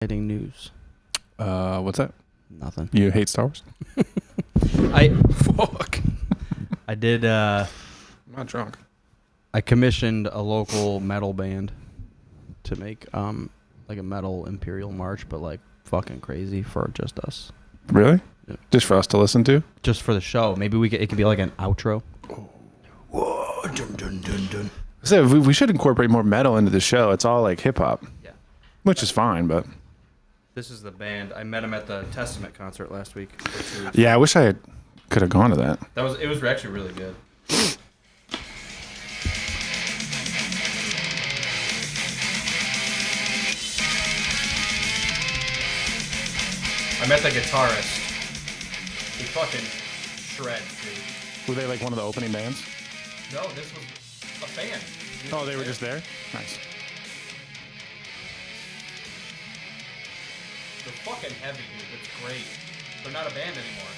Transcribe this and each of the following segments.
Exciting news. What's that? Nothing. You hate Star Wars? Fuck. I did. I'm not drunk. I commissioned a local metal band to make like a metal Imperial March, but like fucking crazy for just us. Really? Yeah. Just for us to listen to? Just for the show. Maybe it could be like an outro. Whoa, dun, dun, dun, dun. So we should incorporate more metal into the show. It's all like hip hop. Yeah. Which is fine, but This is the band. I met him at the Testament concert last week. yeah, I wish I could have gone to that. It was actually really good. I met the guitarist. He fucking shreds, dude. Were they like one of the opening bands? No, this was a fan. Oh, they were just there? Nice. They're fucking heavy, dude. It's great. They're not a band anymore.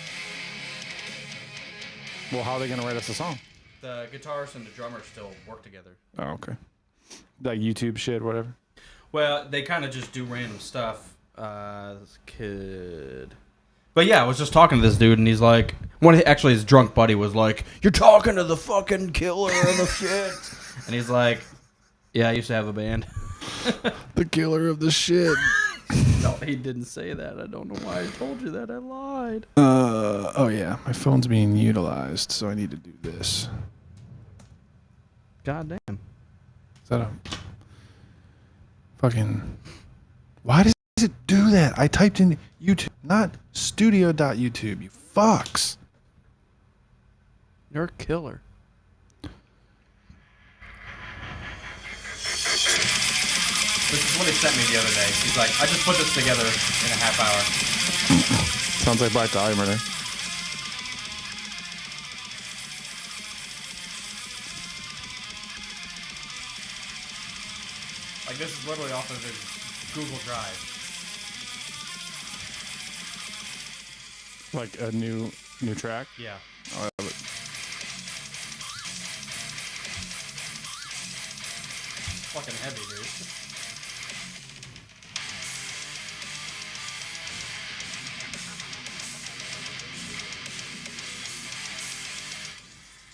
Well, how are they going to write us a song? The guitarist and the drummer still work together. Oh, okay. Like YouTube shit, whatever? Well, they kind of just do random stuff. This kid. But yeah, I was just talking to this dude, and he's like, actually his drunk buddy was like, "You're talking to the fucking killer of the shit." And he's like, "Yeah, I used to have a band." The killer of the shit. No, he didn't say that. I don't know why I told you that. I lied. Oh yeah, my phone's being utilized, so I need to do this. God damn. Is that a fucking... Why does it do that? I typed in YouTube, not studio.youtube, you fucks. You're a killer. This is what he sent me the other day. He's like, "I just put this together in a half hour." Sounds like Black Dahlia murder. Like, this is literally off of his Google Drive. Like a new track? Yeah. Oh, I love it. Fucking heavy, dude.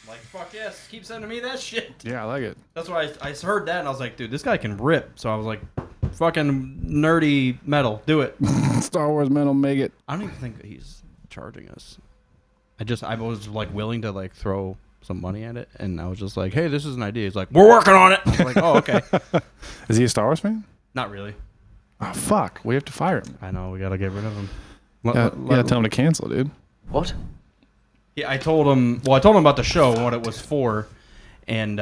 Like, fuck yes, keep sending me that shit. Yeah, I like it. That's why I heard that and I was like, dude, this guy can rip. So I was like, fucking nerdy metal, do it. Star Wars metal, make it. I don't even think he's charging us. I was like willing to like throw some money at it, and I was just like, hey, this is an idea. He's like, we're working on it. I was like, oh, okay. Is he a Star Wars fan? Not really. Oh, fuck. We have to fire him. I know, we gotta get rid of him. Yeah, tell him to cancel, dude. What? Yeah, I told him about the show and what it was for, and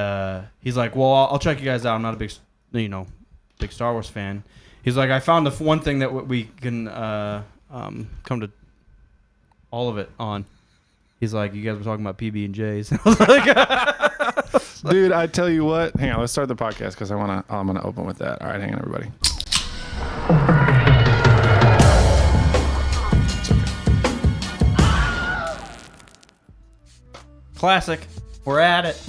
he's like, well, I'll check you guys out. I'm not a big Star Wars fan. He's like, I found the one thing that we can come to all of it on. He's like, you guys were talking about PB&Js. I was like, dude, I tell you what. Hang on, let's start the podcast because I'm gonna open with that. All right, hang on, everybody. classic. We're at it.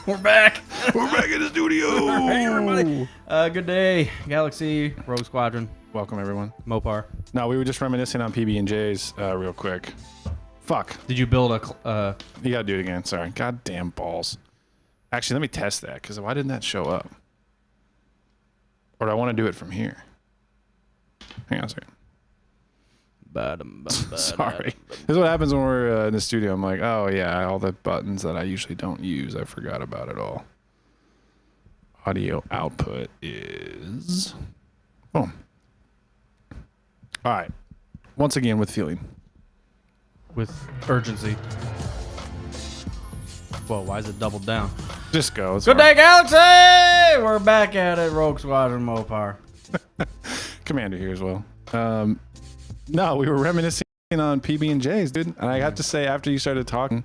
We're back. We're back in the studio. Hey, everybody. Good day, Galaxy, Rogue Squadron, Welcome, everyone. Mopar. No, we were just reminiscing on PB&Js real quick. Fuck. Did you build You gotta do it again. Sorry. Goddamn balls. Actually, let me test that because why didn't that show up? Or do I want to do it from here? Hang on a second. Sorry. This is what happens when we're in the studio. I'm like, oh yeah, all the buttons that I usually don't use, I forgot about it all. Audio output is... Boom. All right. Once again with feeling. with urgency. Whoa, why is it doubled down? Just go. Good day, Galaxy! We're back at it, Rogue Squadron Mopar. Commander here as well. No, we were reminiscing on PB&Js, dude. And I have to say, after you started talking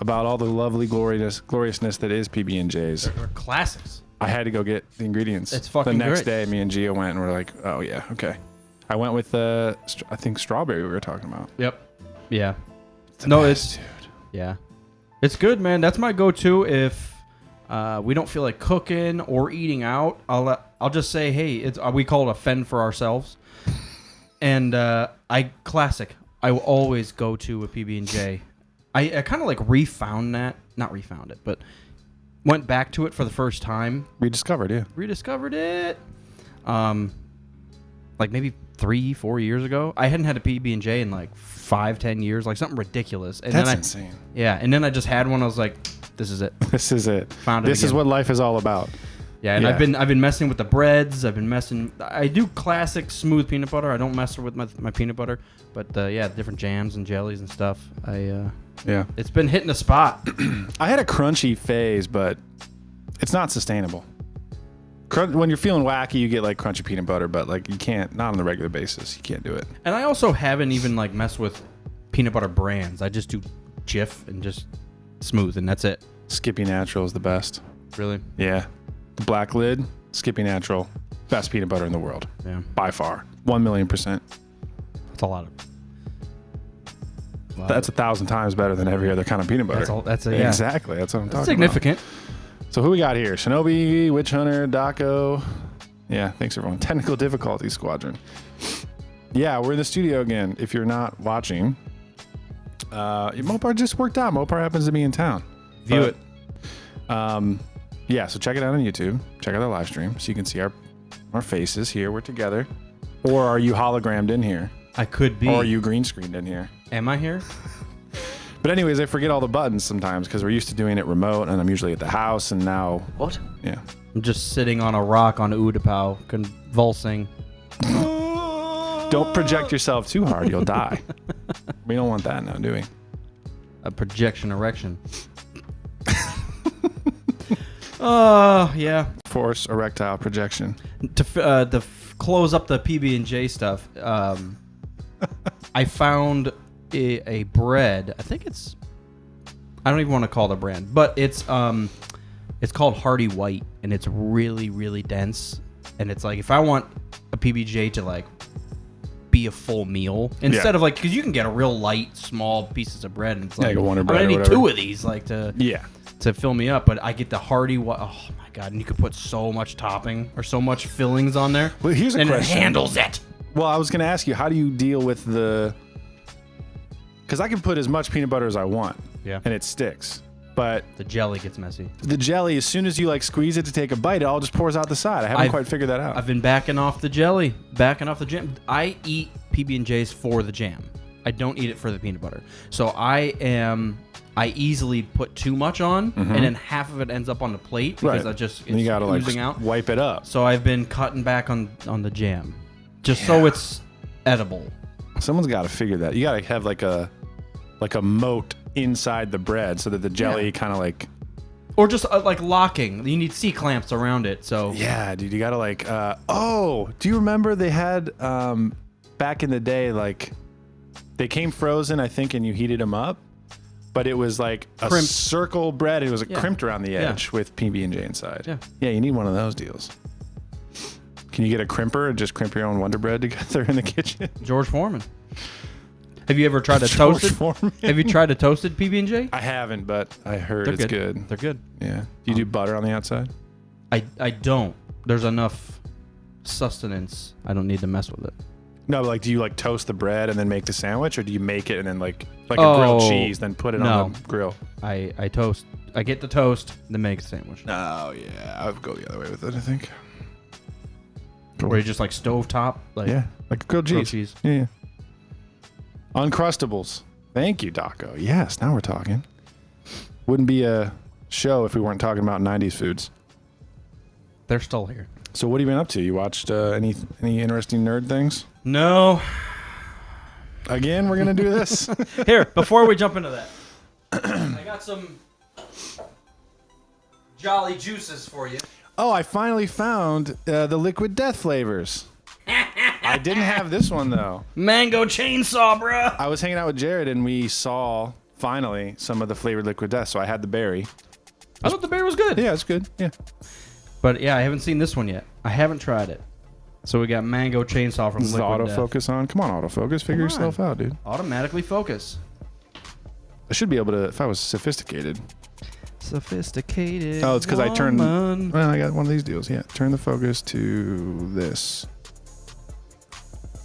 about all the lovely gloriousness that is PB&Js, They're classics. I had to go get the ingredients. It's fucking The next great. day, me and Gia went and we're like, oh yeah, okay. I went with I think strawberry we were talking about. Yep. Yeah. It's the best, dude. Yeah. It's good, man. That's my go-to if we don't feel like cooking or eating out, I'll just say, hey, we call it a fend for ourselves. And I will always go to a PB&J. I kind of like rediscovered it, but went back to it for the first time. Rediscovered it. Like maybe 3-4 years ago. I hadn't had a PB&J in like 5-10 years, like something ridiculous. And That's then insane. Yeah, and then I just had one. I was like, this is it. This is it. Found it. This is what life is all about. Yeah, and I've been messing with the breads. I do classic smooth peanut butter. I don't mess with my peanut butter, but different jams and jellies and stuff. It's been hitting a spot. I had a crunchy phase, but it's not sustainable. When you're feeling wacky, you get like crunchy peanut butter, but like you can't, not on the regular basis. You can't do it. And I also haven't even like messed with peanut butter brands. I just do Jif and just smooth, and that's it. Skippy Natural is the best. Really? Yeah. The black lid, Skippy Natural, best peanut butter in the world. Yeah. By far. 1,000,000%. That's a lot. That's 1,000 times better than every other kind of peanut butter. Exactly. That's what I'm talking significant. about. So who we got here? Kenobi, Witch Hunter, Daco. Yeah, thanks everyone. Technical difficulty squadron. Yeah, we're in the studio again. If you're not watching, Mopar just worked out. Mopar happens to be in town. View it. Yeah, so check it out on YouTube. Check out the live stream so you can see our faces here. We're together. Or are you hologrammed in here? I could be. Or are you green screened in here? Am I here? But anyways, I forget all the buttons sometimes because we're used to doing it remote, and I'm usually at the house, and now... What? Yeah. I'm just sitting on a rock on Utapau, convulsing. Don't project yourself too hard. You'll die. We don't want that now, do we? A projection erection. Yeah. Force erectile projection. To close up the PB&J stuff, I found a bread. I think I don't even want to call it a brand, but it's called Hardy White, and it's really, really dense. And it's like, if I want a PB&J to like be a full meal, instead of like, because you can get a real light, small pieces of bread, and it's like, a Wonder Bread I need or whatever. 2 of these, like to fill me up. But I get the Hardy White. Oh my god! And you could put so much topping or so much fillings on there. Well, here's a question. And it handles it. Well, I was going to ask you, how do you deal with because I can put as much peanut butter as I want, and it sticks. But the jelly gets messy. The jelly, as soon as you like squeeze it to take a bite, it all just pours out the side. I haven't quite figured that out. I've been backing off the jelly, backing off the jam. I eat PB&Js for the jam. I don't eat it for the peanut butter. So I easily put too much on, and then half of it ends up on the plate because it's you gotta oozing out. Wipe it up. So I've been cutting back on the jam, just so it's edible. Someone's got to figure that. You got to have like a moat inside the bread so that the jelly kind of like... Or just like locking. You need C-clamps around it, so... Yeah, dude, you got to like... do you remember they had, back in the day, like, they came frozen, I think, and you heated them up, but it was like a circle bread. It was crimped around the edge with PB&J inside. Yeah, you need one of those deals. Can you get a crimper and just crimp your own Wonder Bread together in the kitchen? George Foreman. Have you ever tried a toasted? Have you tried a toasted PB&J? I haven't, but I heard it's good. They're good. Yeah. Do you do butter on the outside? I don't. There's enough sustenance. I don't need to mess with it. No, but like, do you like toast the bread and then make the sandwich, or do you make it and then like a grilled cheese, then put it on the grill? I toast. I get the toast, then make the sandwich. Oh yeah, I would go the other way with it. I think. Where you just like stovetop, like grilled cheese. Yeah. Uncrustables. Thank you, Daco. Yes, now we're talking. Wouldn't be a show if we weren't talking about 90s foods. They're still here. So what have you been up to? You watched any interesting nerd things? No. Again, we're going to do this? Here, before we jump into that, I got some Jolly Juices for you. Oh, I finally found the Liquid Death flavors. I didn't have this one, though. Mango chainsaw, bro. I was hanging out with Jared, and we saw, finally, some of the flavored Liquid Death, so I had the berry. I thought the berry was good. Yeah, it's good. Yeah. But, yeah, I haven't seen this one yet. I haven't tried it. So we got mango chainsaw from Liquid Death. Autofocus on? Come on, autofocus. Figure yourself out, dude. Automatically focus. I should be able to, if I was sophisticated. Sophisticated. Oh, it's because I turned. woman. Well, I got one of these deals. Yeah, turn the focus to this.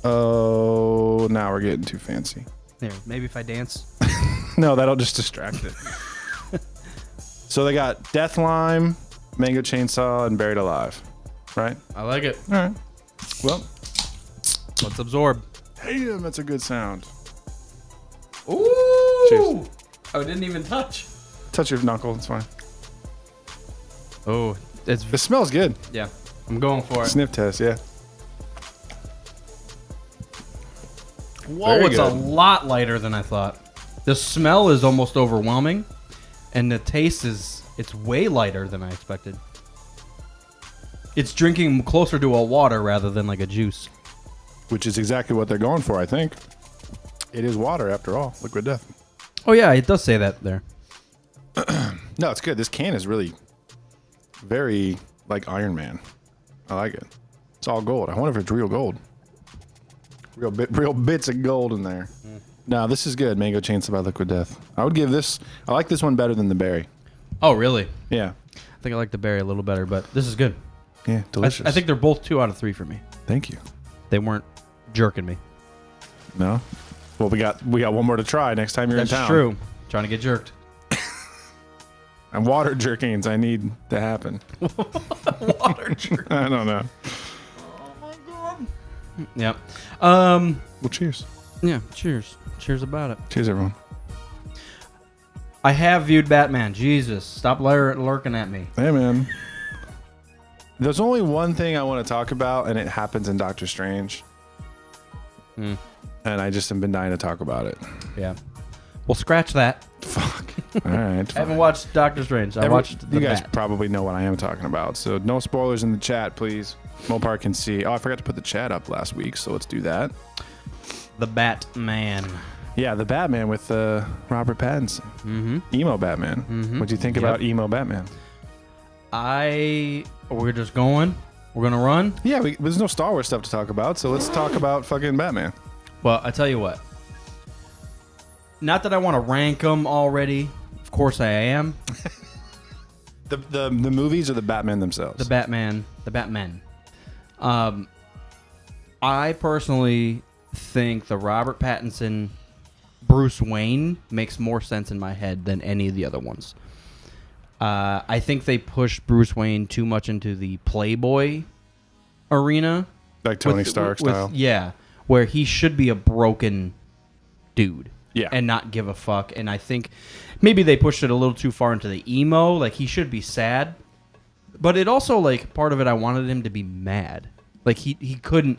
Oh, now we're getting too fancy. There, maybe if I dance. No, that'll just distract it. So they got Death Lime, Mango Chainsaw, and Buried Alive. Right? I like it. All right. Well, Let's absorb. damn, that's a good sound. Ooh. Cheers. Oh, it didn't even touch. Touch your knuckle, it's fine. Oh, it's It smells good. yeah. I'm going for it. Sniff test, yeah. Whoa, Very it's a good. lot lighter than I thought. The smell is almost overwhelming, and the taste it's way lighter than I expected. It's drinking closer to a water rather than like a juice. Which is exactly what they're going for, I think. It is water, after all. Liquid death. Oh yeah, it does say that there. No, it's good. This can is really very like Iron Man. I like it. It's all gold. I wonder if it's real gold. Real bits of gold in there. No, this is good. Mango Chainsaw by Liquid Death. I would give this. I like this one better than the berry. Oh really? Yeah. I think I like the berry a little better, but this is good. Yeah, delicious. I think they're both 2 out of 3 for me. Thank you. They weren't jerking me. No. Well, we got one more to try next time you're That's in town. true. Trying to get jerked. And water jerkings, I need to happen. Water jerk. I don't know. Oh my god. Yep. Well, cheers. Yeah. Cheers. Cheers about it. Cheers, everyone. I have viewed Batman. Jesus, stop lurking at me. Hey, man. There's only one thing I want to talk about, and it happens in Doctor Strange. Hmm. And I just have been dying to talk about it. Yeah. Well, scratch that. Fuck. All right. I haven't watched Doctor Strange. I watched You the guys Bat. probably know what I am talking about, so no spoilers in the chat, please. Mopar can see. Oh, I forgot to put the chat up last week, so let's do that. The Batman. Yeah, the Batman with Robert Pattinson. Mm-hmm. Emo Batman. Mhm. What'd you think Yep. about Emo Batman? We're just going. We're gonna run. Yeah, there's no Star Wars stuff to talk about, so let's talk about fucking Batman. Well, I tell you what. Not that I want to rank them already. Of course I am. The movies or the Batman themselves? The Batman. I personally think the Robert Pattinson Bruce Wayne makes more sense in my head than any of the other ones. I think they pushed Bruce Wayne too much into the Playboy arena. Like Tony Stark style. Yeah, where he should be a broken dude. Yeah. And not give a fuck. And I think maybe they pushed it a little too far into the emo. Like, he should be sad. But it also, like, part of it, I wanted him to be mad. Like, he couldn't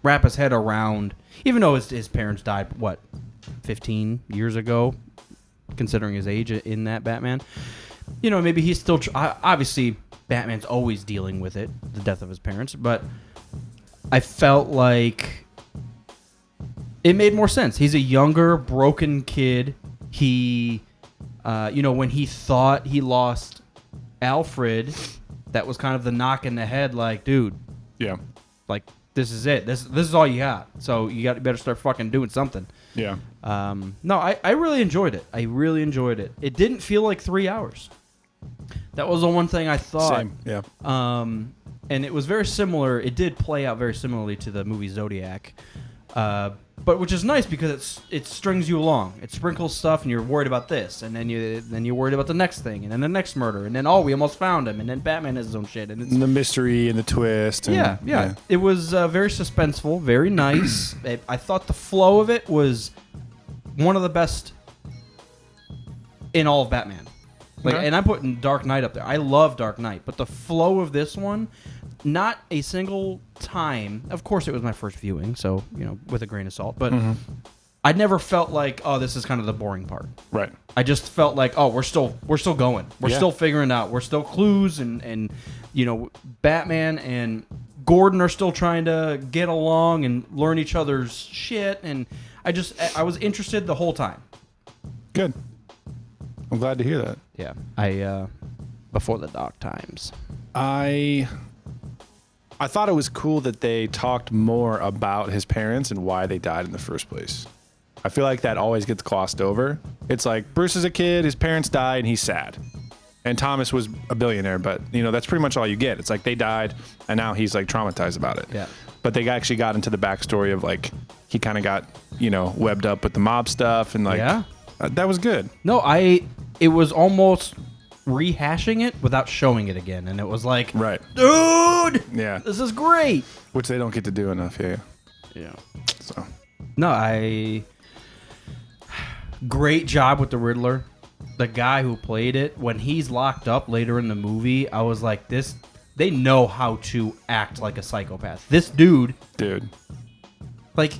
wrap his head around, even though his parents died, 15 years ago, considering his age in that Batman. You know, maybe he's still... obviously, Batman's always dealing with it, the death of his parents. But I felt like... it made more sense. He's a younger, broken kid. He, when he thought he lost Alfred, that was kind of the knock in the head, like, dude, Yeah. like, this is it. This is all you got. So you better start fucking doing something. Yeah. No, I really enjoyed it. I really enjoyed it. It didn't feel like 3 hours. That was the one thing I thought. Same. Yeah. And it was very similar. It did play out very similarly to the movie Zodiac. But which is nice because it strings you along. It sprinkles stuff, and you're worried about this, and then you're worried about the next thing, and then the next murder, and then we almost found him, and then Batman has his own shit, and it's And the mystery and the twist. And, yeah. It was very suspenseful, very nice. I thought the flow of it was one of the best in all of Batman. Like, Okay. and I'm putting Dark Knight up there. I love Dark Knight, but the flow of this one, not a single time. Of course, it was my first viewing, so with a grain of salt. But I never felt like, oh, this is kind of the boring part. Right. I just felt like, oh, we're still going. We're Yeah. still figuring out. We're still clues, and Batman and Gordon are still trying to get along and learn each other's shit. And I was interested the whole time. Good. I'm glad to hear that. Yeah, I before the dark times. I thought it was cool that they talked more about his parents and why they died in the first place. I feel like that always gets glossed over. It's like Bruce is a kid, his parents died, and he's sad. And Thomas was a billionaire, but that's pretty much all you get. It's like they died, and now he's like traumatized about it. Yeah. But they actually got into the backstory of like he kind of got webbed up with the mob stuff, and like that was good. No, it was almost rehashing it without showing it again, and it was like, right, dude, yeah, this is great. Which they don't get to do enough, yeah. So no, great job with the Riddler. The guy who played it, when he's locked up later in the movie, I was like, they know how to act like a psychopath. This dude, like,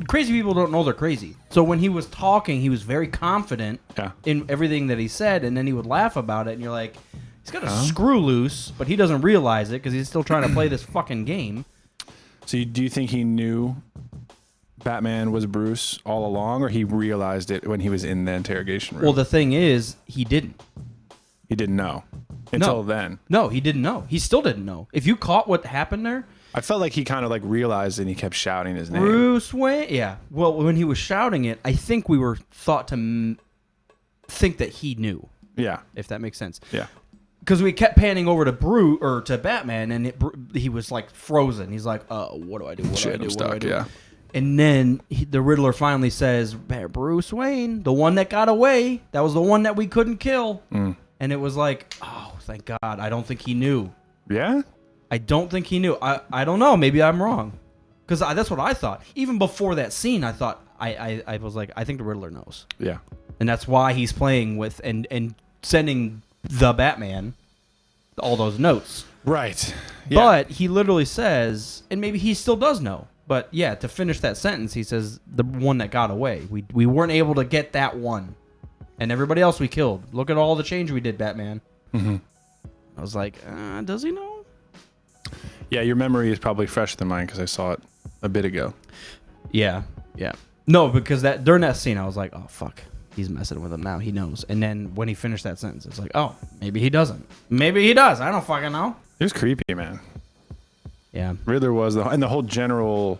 crazy people don't know they're crazy. So when he was talking, he was very confident in everything that he said, and then he would laugh about it, and you're like, he's got a screw loose, but he doesn't realize it because he's still trying to play this fucking game. So do you think he knew Batman was Bruce all along, or he realized it when he was in the interrogation room? Well, the thing is, he didn't. He didn't know until then. No, he didn't know. He still didn't know. If you caught what happened there, I felt like he kind of like realized and he kept shouting his name. Bruce Wayne. Yeah. Well, when he was shouting it, I think we were thought to think that he knew. Yeah. If that makes sense. Yeah. Because we kept panning over to Bruce or to Batman, and he was like frozen. He's like, what do I do? What do I do? I'm stuck, what do I do? Yeah. And then the Riddler finally says, Bruce Wayne, the one that got away, that was the one that we couldn't kill. And it was like, oh, thank God. I don't think he knew. Yeah? I don't think he knew. I don't know. Maybe I'm wrong. Because that's what I thought. Even before that scene, I thought, I was like, I think the Riddler knows. Yeah. And that's why he's playing with and sending the Batman all those notes. Right. Yeah. But he literally says, and maybe he still does know, but yeah, to finish that sentence, he says, the one that got away. We weren't able to get that one. And everybody else we killed. Look at all the change we did, Batman. Mm-hmm. I was like, does he know? Yeah, your memory is probably fresher than mine because I saw it a bit ago. Yeah. No, because during that scene, I was like, oh, fuck. He's messing with him now. He knows. And then when he finished that sentence, it's like, oh, maybe he doesn't. Maybe he does. I don't fucking know. It was creepy, man. Yeah. Riddler was and the whole general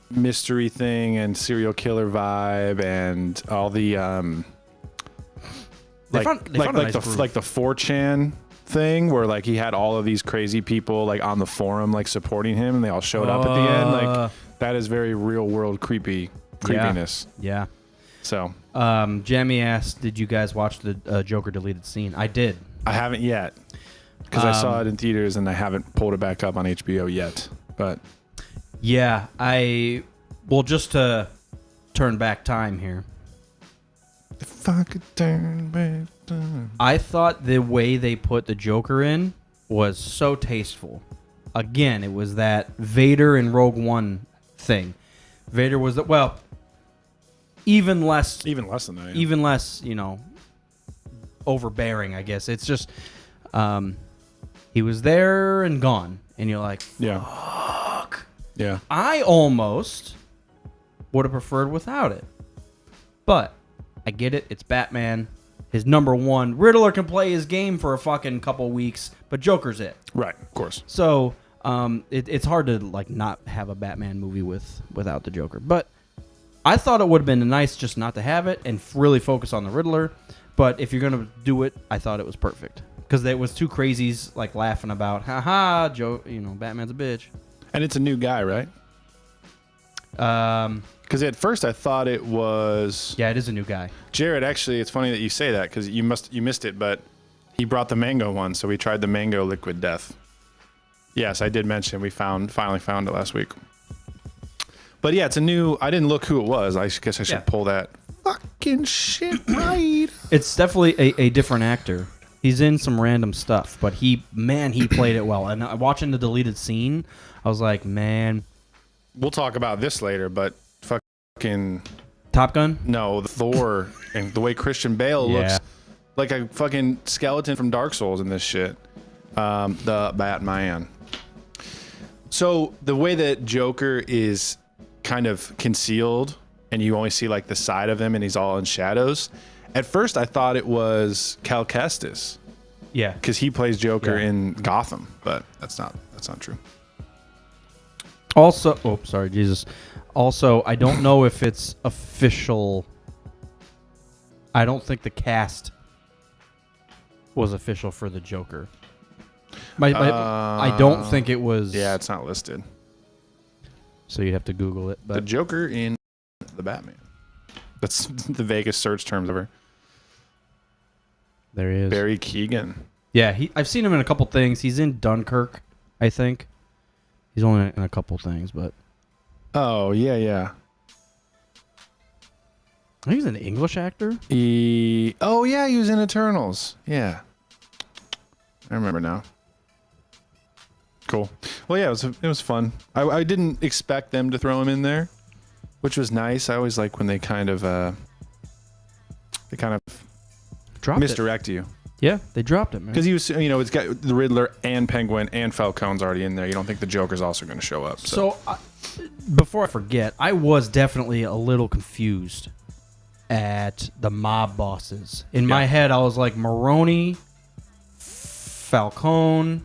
mystery thing and serial killer vibe and all the like the 4chan thing where like he had all of these crazy people like on the forum like supporting him and they all showed up at the end. Like that is very real world creepiness. Yeah. So Jamie asked, did you guys watch the Joker deleted scene? I did. I haven't yet because I saw it in theaters and I haven't pulled it back up on HBO yet. But yeah, just to turn back time here. If I could turn back time. I thought the way they put the Joker in was so tasteful. Again, it was that Vader and Rogue One thing. Vader was even less than that. Yeah. Even less, overbearing, I guess. It's just he was there and gone, and you're like, fuck. Yeah. I almost would have preferred without it. But I get it. It's Batman. His number one. Riddler can play his game for a fucking couple weeks, but Joker's it. Right, of course. So it's hard to like not have a Batman movie without the Joker. But I thought it would have been nice just not to have it and really focus on the Riddler. But if you're going to do it, I thought it was perfect. Because it was two crazies like laughing about, haha, Batman's a bitch. And it's a new guy, right? Because at first I thought it was... Yeah, it is a new guy. Jared, actually, it's funny that you say that because you missed it, but he brought the mango one, so we tried the mango liquid death. Yes, I did mention we finally found it last week. But yeah, it's a new... I didn't look who it was. I guess I should pull that fucking shit right. It's definitely a different actor. He's in some random stuff, but he played it well. And watching the deleted scene, I was like, man... We'll talk about this later, but fucking... Top Gun? No, the Thor and the way Christian Bale looks like a fucking skeleton from Dark Souls in this shit. The Batman. So the way that Joker is kind of concealed and you only see like the side of him and he's all in shadows. At first I thought it was Cal Kestis. Yeah. Because he plays Joker in Gotham, but that's not true. Also, sorry, Jesus. Also, I don't know if it's official. I don't think the cast was official for the Joker. I don't think it was. Yeah, it's not listed. So you'd have to Google it. But The Joker in the Batman. That's the vaguest search terms ever. there he is. Barry Keoghan. Yeah, I've seen him in a couple things. He's in Dunkirk, I think. He's only in a couple things, but Oh, yeah. I think he's an English actor. Oh, yeah, he was in Eternals. Yeah. I remember now. Cool. Well, yeah, it was fun. I didn't expect them to throw him in there, which was nice. I always like when they kind of Dropped misdirect you. Yeah, they dropped it, man. Because he was, it's got the Riddler and Penguin and Falcone's already in there. You don't think the Joker's also going to show up. So before I forget, I was definitely a little confused at the mob bosses. In my head, I was like Maroni, Falcone,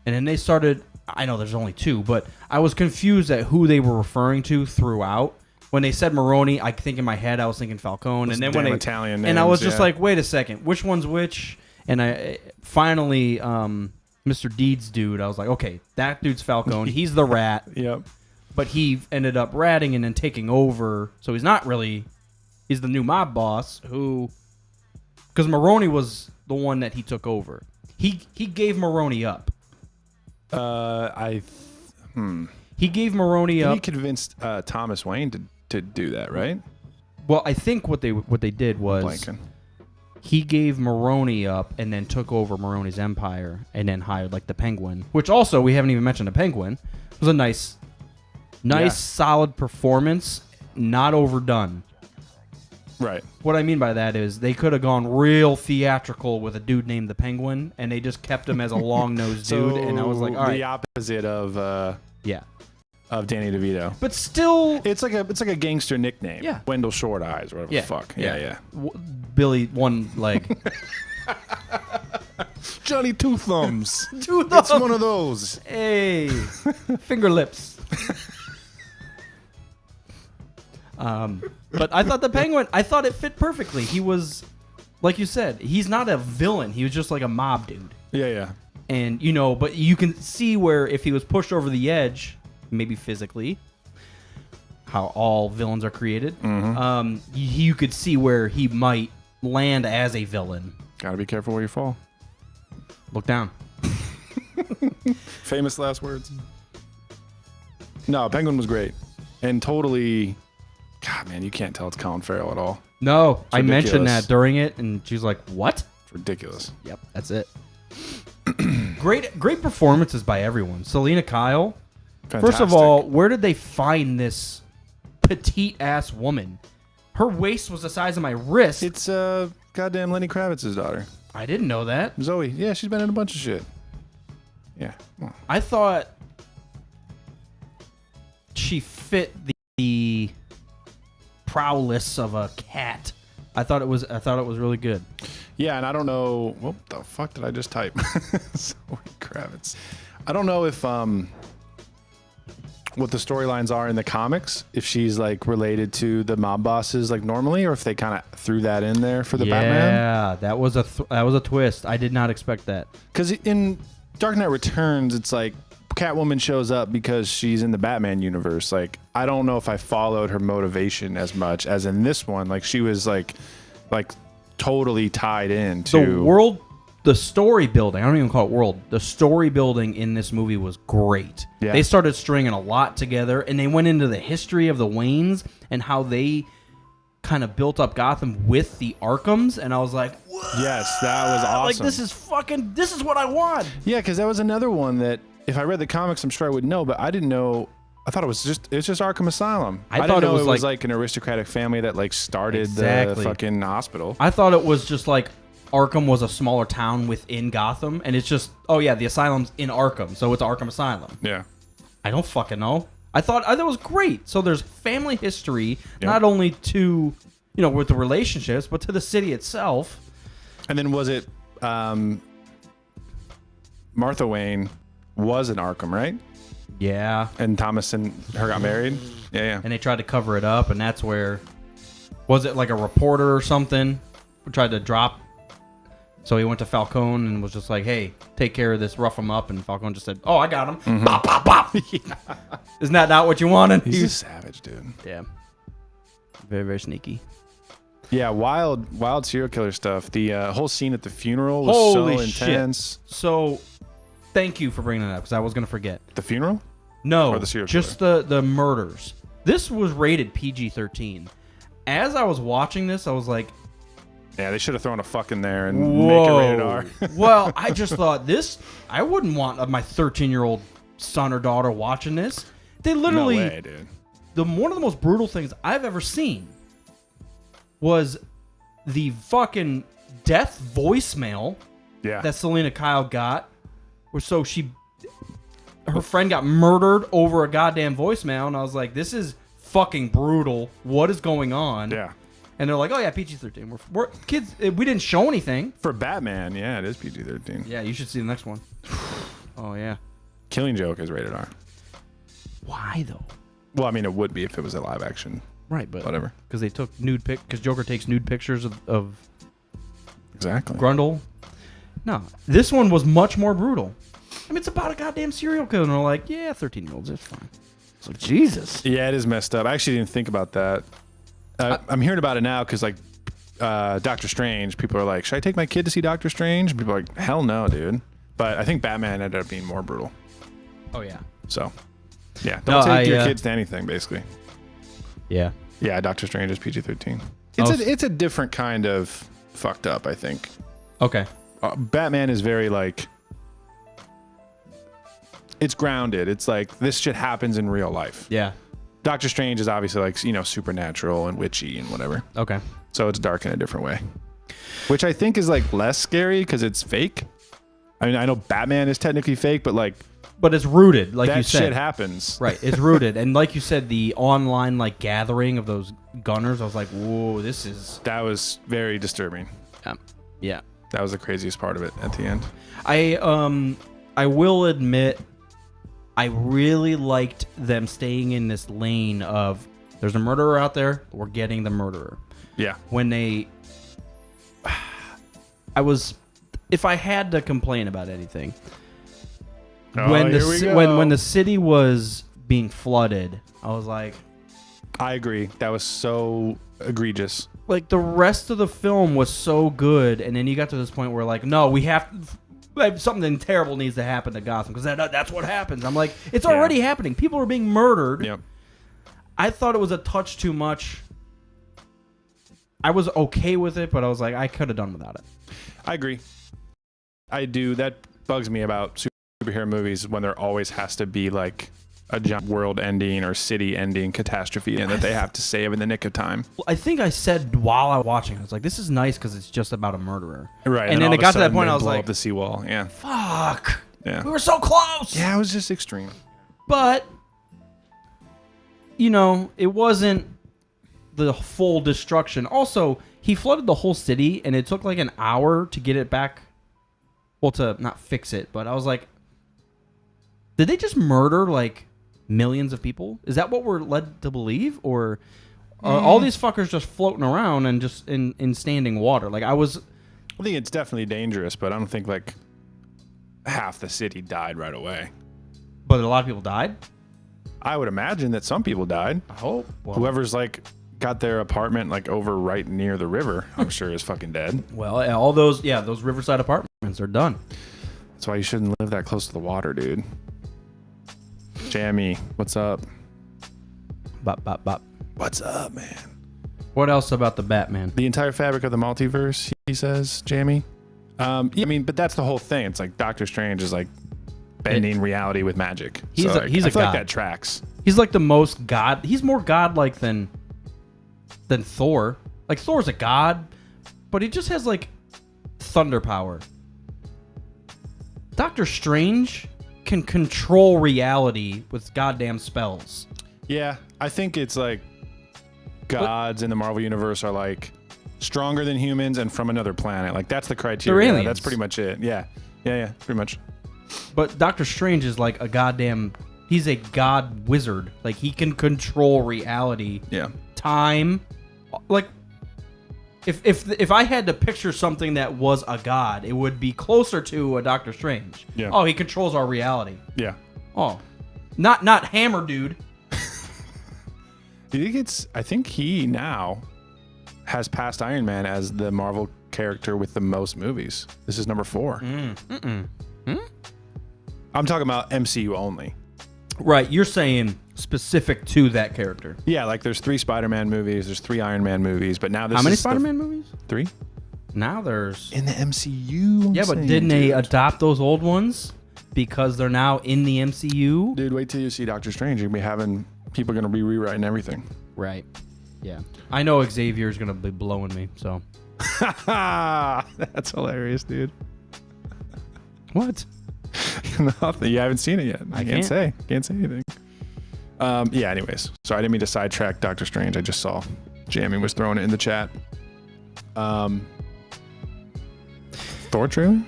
and then they started. I know there's only two, but I was confused at who they were referring to throughout. When they said Maroni, I think in my head I was thinking Falcone, and then when they Italian names, and I was just like, wait a second, which one's which? And I finally, Mr. Deeds dude, I was like, okay, that dude's Falcone. He's the rat. Yep. But he ended up ratting and then taking over, so he's not really. He's the new mob boss who, because Maroni was the one that he took over. He gave Maroni up. He gave Maroni up. He convinced Thomas Wayne to do that, right? Well, I think what they did was Blanking. he gave Maroni up and then took over Maroni's empire and then hired like the Penguin, which also we haven't even mentioned the Penguin. It was a nice, solid performance, not overdone. Right. What I mean by that is they could have gone real theatrical with a dude named the Penguin, and they just kept him as a long-nosed dude, and I was like, all right. The opposite of Yeah. of Danny DeVito. But still... It's like a gangster nickname. Yeah. Wendell Short Eyes or whatever the fuck. Yeah. Billy, one leg. Johnny Two Thumbs. Two thumbs. It's one of those. Hey. Finger lips. But I thought the Penguin, I thought it fit perfectly. He was, like you said, he's not a villain. He was just like a mob dude. Yeah. And, but you can see where if he was pushed over the edge, maybe physically, how all villains are created, you could see where he might land as a villain. Gotta be careful where you fall. Look down. Famous last words. No, Penguin was great. And totally... God, man, you can't tell it's Colin Farrell at all. No, I ridiculous. mentioned that during it, and she's like, what? It's ridiculous. Yep, that's it. Great performances by everyone. Selena Kyle. Fantastic. First of all, where did they find this petite-ass woman? Her waist was the size of my wrist. It's goddamn Lenny Kravitz's daughter. I didn't know that. Zoe. Yeah, she's been in a bunch of shit. Yeah. Well, I thought she fit the prowess of a cat. I thought it was really good. yeah, and I don't know. What the fuck did I just type? Zoe Kravitz. I don't know if what the storylines are in the comics, if she's like related to the mob bosses like normally, or if they kind of threw that in there for the Batman. Yeah, that was a twist. I did not expect that. Because in Dark Knight Returns, it's like Catwoman shows up because she's in the Batman universe. Like, I don't know if I followed her motivation as much as in this one. Like, she was like totally tied in to the story building. I don't even call it world. The story building in this movie was great. Yeah. They started stringing a lot together, and they went into the history of the Waynes and how they kind of built up Gotham with the Arkhams, and I was like, whoa! Yes, that was awesome. Like, this is what I want. Yeah, because that was another one that if I read the comics, I'm sure I would know, but I didn't know. I thought it's just Arkham Asylum. I didn't thought know it was like an aristocratic family that like started Exactly. the fucking hospital. I thought it was just like Arkham was a smaller town within Gotham, and it's just, oh yeah, the asylum's in Arkham, so it's Arkham Asylum. Yeah. I don't fucking know. I thought that was great. So there's family history, not only to, with the relationships, but to the city itself. And then was it Martha Wayne was in Arkham, right? Yeah. And Thomas and her got married. Yeah. And they tried to cover it up, and that's where, was it like a reporter or something who tried to drop? So he went to Falcone and was just like, hey, take care of this, rough him up. And Falcone just said, oh, I got him. Mm-hmm. Bop, bop, bop. Isn't that not what you wanted? He's a savage, dude. Yeah. Very, very sneaky. Yeah, wild serial killer stuff. The whole scene at the funeral was Holy so intense. Shit. So, thank you for bringing that up, because I was going to forget. The funeral? No, or the serial just the murders. This was rated PG-13. As I was watching this, I was like, yeah, they should have thrown a fuck in there and make it rated R. Well, I just thought this, I wouldn't want my 13-year-old son or daughter watching this. They literally, no way, dude. One of the most brutal things I've ever seen was the fucking death voicemail that Selena Kyle got. Where so her friend got murdered over a goddamn voicemail, and I was like, this is fucking brutal. What is going on? Yeah. And they're like, oh, yeah, PG-13. We're kids. We didn't show anything. For Batman, yeah, it is PG-13. Yeah, you should see the next one. Oh, yeah. Killing Joke is rated R. Why, though? Well, I mean, it would be if it was a live action. Right, but whatever. Because they took because Joker takes nude pictures of exactly Grundle. No, this one was much more brutal. I mean, it's about a goddamn serial killer, and they're like, yeah, 13-year-olds, it's fine. It's like, Jesus. Yeah, it is messed up. I actually didn't think about that. I'm hearing about it now because, like, Doctor Strange, people are like, should I take my kid to see Doctor Strange? And people are like, hell no, dude. But I think Batman ended up being more brutal. Oh, yeah. So, yeah. Don't take your kids to anything, basically. Yeah. Yeah, Doctor Strange is PG-13. It's a different kind of fucked up, I think. Okay. Batman is very, like, it's grounded. It's like, this shit happens in real life. Yeah. Doctor Strange is obviously, like, you know, supernatural and witchy and whatever. Okay. So it's dark in a different way. Which I think is, like, less scary because it's fake. I mean, I know Batman is technically fake, but, like... But it's rooted, like you said. That shit happens. Right, it's rooted. And like you said, the online, like, gathering of those gunners, I was like, whoa, this is... That was very disturbing. Yeah. That was the craziest part of it at the end. I will admit, I really liked them staying in this lane of, there's a murderer out there, we're getting the murderer. Yeah. When they... If I had to complain about anything... when the city was being flooded, I was like... I agree. That was so egregious. Like, the rest of the film was so good, and then you got to this point where, like, no, we have... something terrible needs to happen to Gotham, because that's what happens. I'm like, it's already happening. People are being murdered. Yep. I thought it was a touch too much. I was okay with it, but I was like, I could have done without it. I agree. I do. That bugs me about superhero movies when there always has to be, like, a giant world-ending or city-ending catastrophe and that they have to save in the nick of time. I think I said while I was watching, I was like, this is nice because it's just about a murderer. Right. And then it got to that point, I was blow like, up the seawall. Yeah. Fuck. Yeah. We were so close. Yeah, it was just extreme. But, you know, it wasn't the full destruction. Also, he flooded the whole city, and it took like an hour to get it back. Well, to not fix it, but I was like, did they just murder, like, millions of people? Is that what we're led to believe? Or are all these fuckers just floating around and just in standing water? Like, I think it's definitely dangerous, but I don't think, like, half the city died right away. But a lot of people died? I would imagine that some people died. I hope. Well, whoever's, like, got their apartment, like, over right near the river, I'm sure is fucking dead. Well, all those riverside apartments are done. That's why you shouldn't live that close to the water, dude. Jammy, what's up? Bop, bop, bop. What's up, man? What else about the Batman? The entire fabric of the multiverse, he says, Jammy. Yeah, I mean, but that's the whole thing. It's like Doctor Strange is like bending reality with magic. He's so, a god. Like that tracks. He's like the most god. He's more godlike than Thor. Like, Thor's a god, but he just has like thunder power. Doctor Strange can control reality with goddamn spells. Yeah, I think it's like gods in the Marvel universe are like stronger than humans and from another planet. Like, that's the criteria. They're aliens. That's pretty much it. Yeah, pretty much. But Doctor Strange is like a goddamn He's a god wizard. Like, he can control reality. Yeah. Time. Like, if I had to picture something that was a god, it would be closer to a Doctor Strange. Yeah. Oh, he controls our reality. Yeah. Oh. Not Hammer Dude. Do you think I think he now has passed Iron Man as the Marvel character with the most movies. This is number 4. I'm talking about MCU only. Right, you're saying specific to that character. Yeah, like there's 3 Spider-Man movies, there's 3 Iron Man movies, but now this How many is Spider-Man movies? 3? Now there's... In the MCU? Yeah, but didn't they adopt those old ones? Because they're now in the MCU? Dude, wait till you see Doctor Strange. You're going to be having... People are going to be rewriting everything. Right. Yeah. I know Xavier's going to be blowing me, so... That's hilarious, dude. What? Nothing. You haven't seen it yet. I Can't say anything. Yeah, anyways. So I didn't mean to sidetrack Doctor Strange. I just saw Jamie was throwing it in the chat. Thor trailer?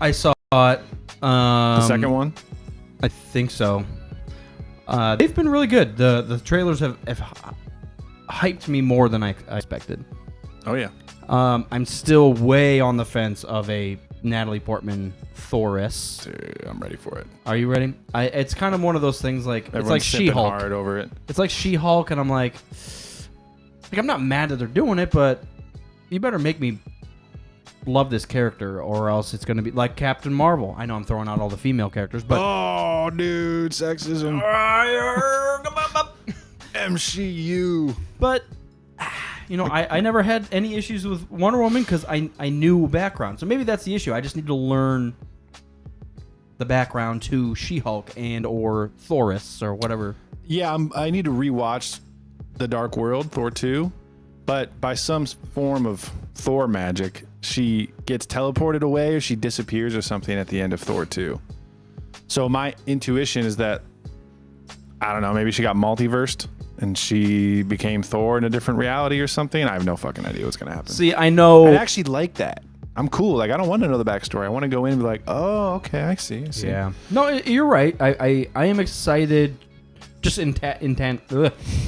I saw it. The second one? I think so. They've been really good. The trailers have hyped me more than I expected. Oh, yeah. I'm still way on the fence of a Natalie Portman Thoress. Dude, I'm ready for it. Are you ready? It's kind of one of those things like Everyone's it's like She-Hulk. hard over it. It's like She-Hulk, and I'm like I'm not mad that they're doing it, but you better make me love this character, or else it's going to be like Captain Marvel. I know I'm throwing out all the female characters, but oh, dude, sexism. MCU. But you know, I never had any issues with Wonder Woman because I knew background. So maybe that's the issue. I just need to learn the background to She-Hulk and or Thoress or whatever. Yeah, I need to rewatch The Dark World, Thor 2. But by some form of Thor magic, she gets teleported away or she disappears or something at the end of Thor 2. So my intuition is that, I don't know, maybe she got multiversed and she became Thor in a different reality or something. I have no fucking idea what's going to happen. See, I know... I actually like that. I'm cool. Like, I don't want to know the backstory. I want to go in and be like, oh, okay, I see. Yeah. No, you're right. I am excited just in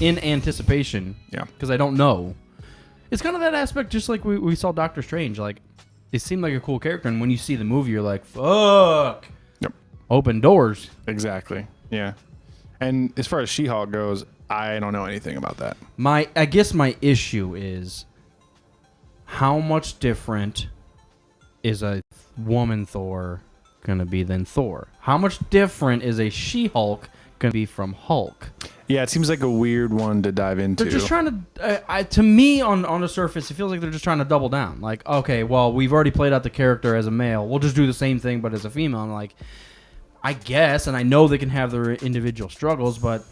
anticipation. Yeah. Because I don't know. It's kind of that aspect just like we saw Doctor Strange. Like, it seemed like a cool character, and when you see the movie, you're like, fuck. Yep. Open doors. Exactly. Yeah. And as far as She-Hulk goes, I don't know anything about that. I guess my issue is how much different is a woman Thor going to be than Thor? How much different is a She-Hulk going to be from Hulk? Yeah, it seems like a weird one to dive into. They're just trying to, to me, on the surface, it feels like they're just trying to double down. Like, okay, well, we've already played out the character as a male. We'll just do the same thing, but as a female. I'm like, I guess, and I know they can have their individual struggles, but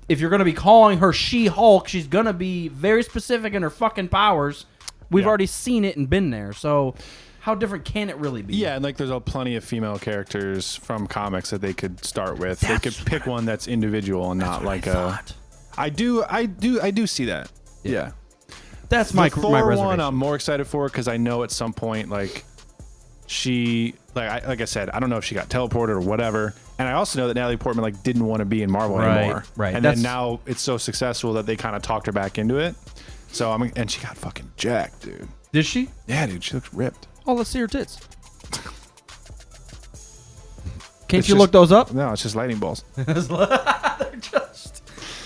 if you're going to be calling her She-Hulk, she's going to be very specific in her fucking powers. We've already seen it and been there, so how different can it really be? Yeah, and like there's plenty of female characters from comics that they could start with. They could pick one that's individual and not like a. I do see that. Yeah. That's my Thor my reservation. one I'm more excited for because I know at some point like she like I said, I don't know if she got teleported or whatever. And I also know that Natalie Portman like didn't want to be in Marvel anymore. Right. And then now it's so successful that they kind of talked her back into it. So and she got fucking jacked, dude. Did she? Yeah, dude, she looks ripped. Oh, let's see her tits. Can't you look those up? No, it's just lightning bolts.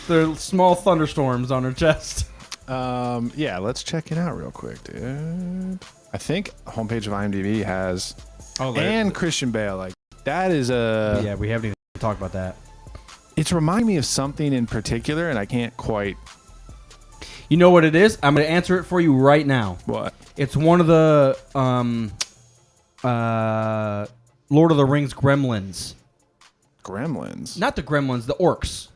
They're small thunderstorms on her chest. Yeah, let's check it out real quick, dude. I think homepage of IMDb has and Christian Bale. Like that is a yeah. We haven't even talked about that. It's reminding me of something in particular, and I can't quite. You know what it is? I'm going to answer it for you right now. What? It's one of the Lord of the Rings gremlins. Gremlins? Not the gremlins, the orcs.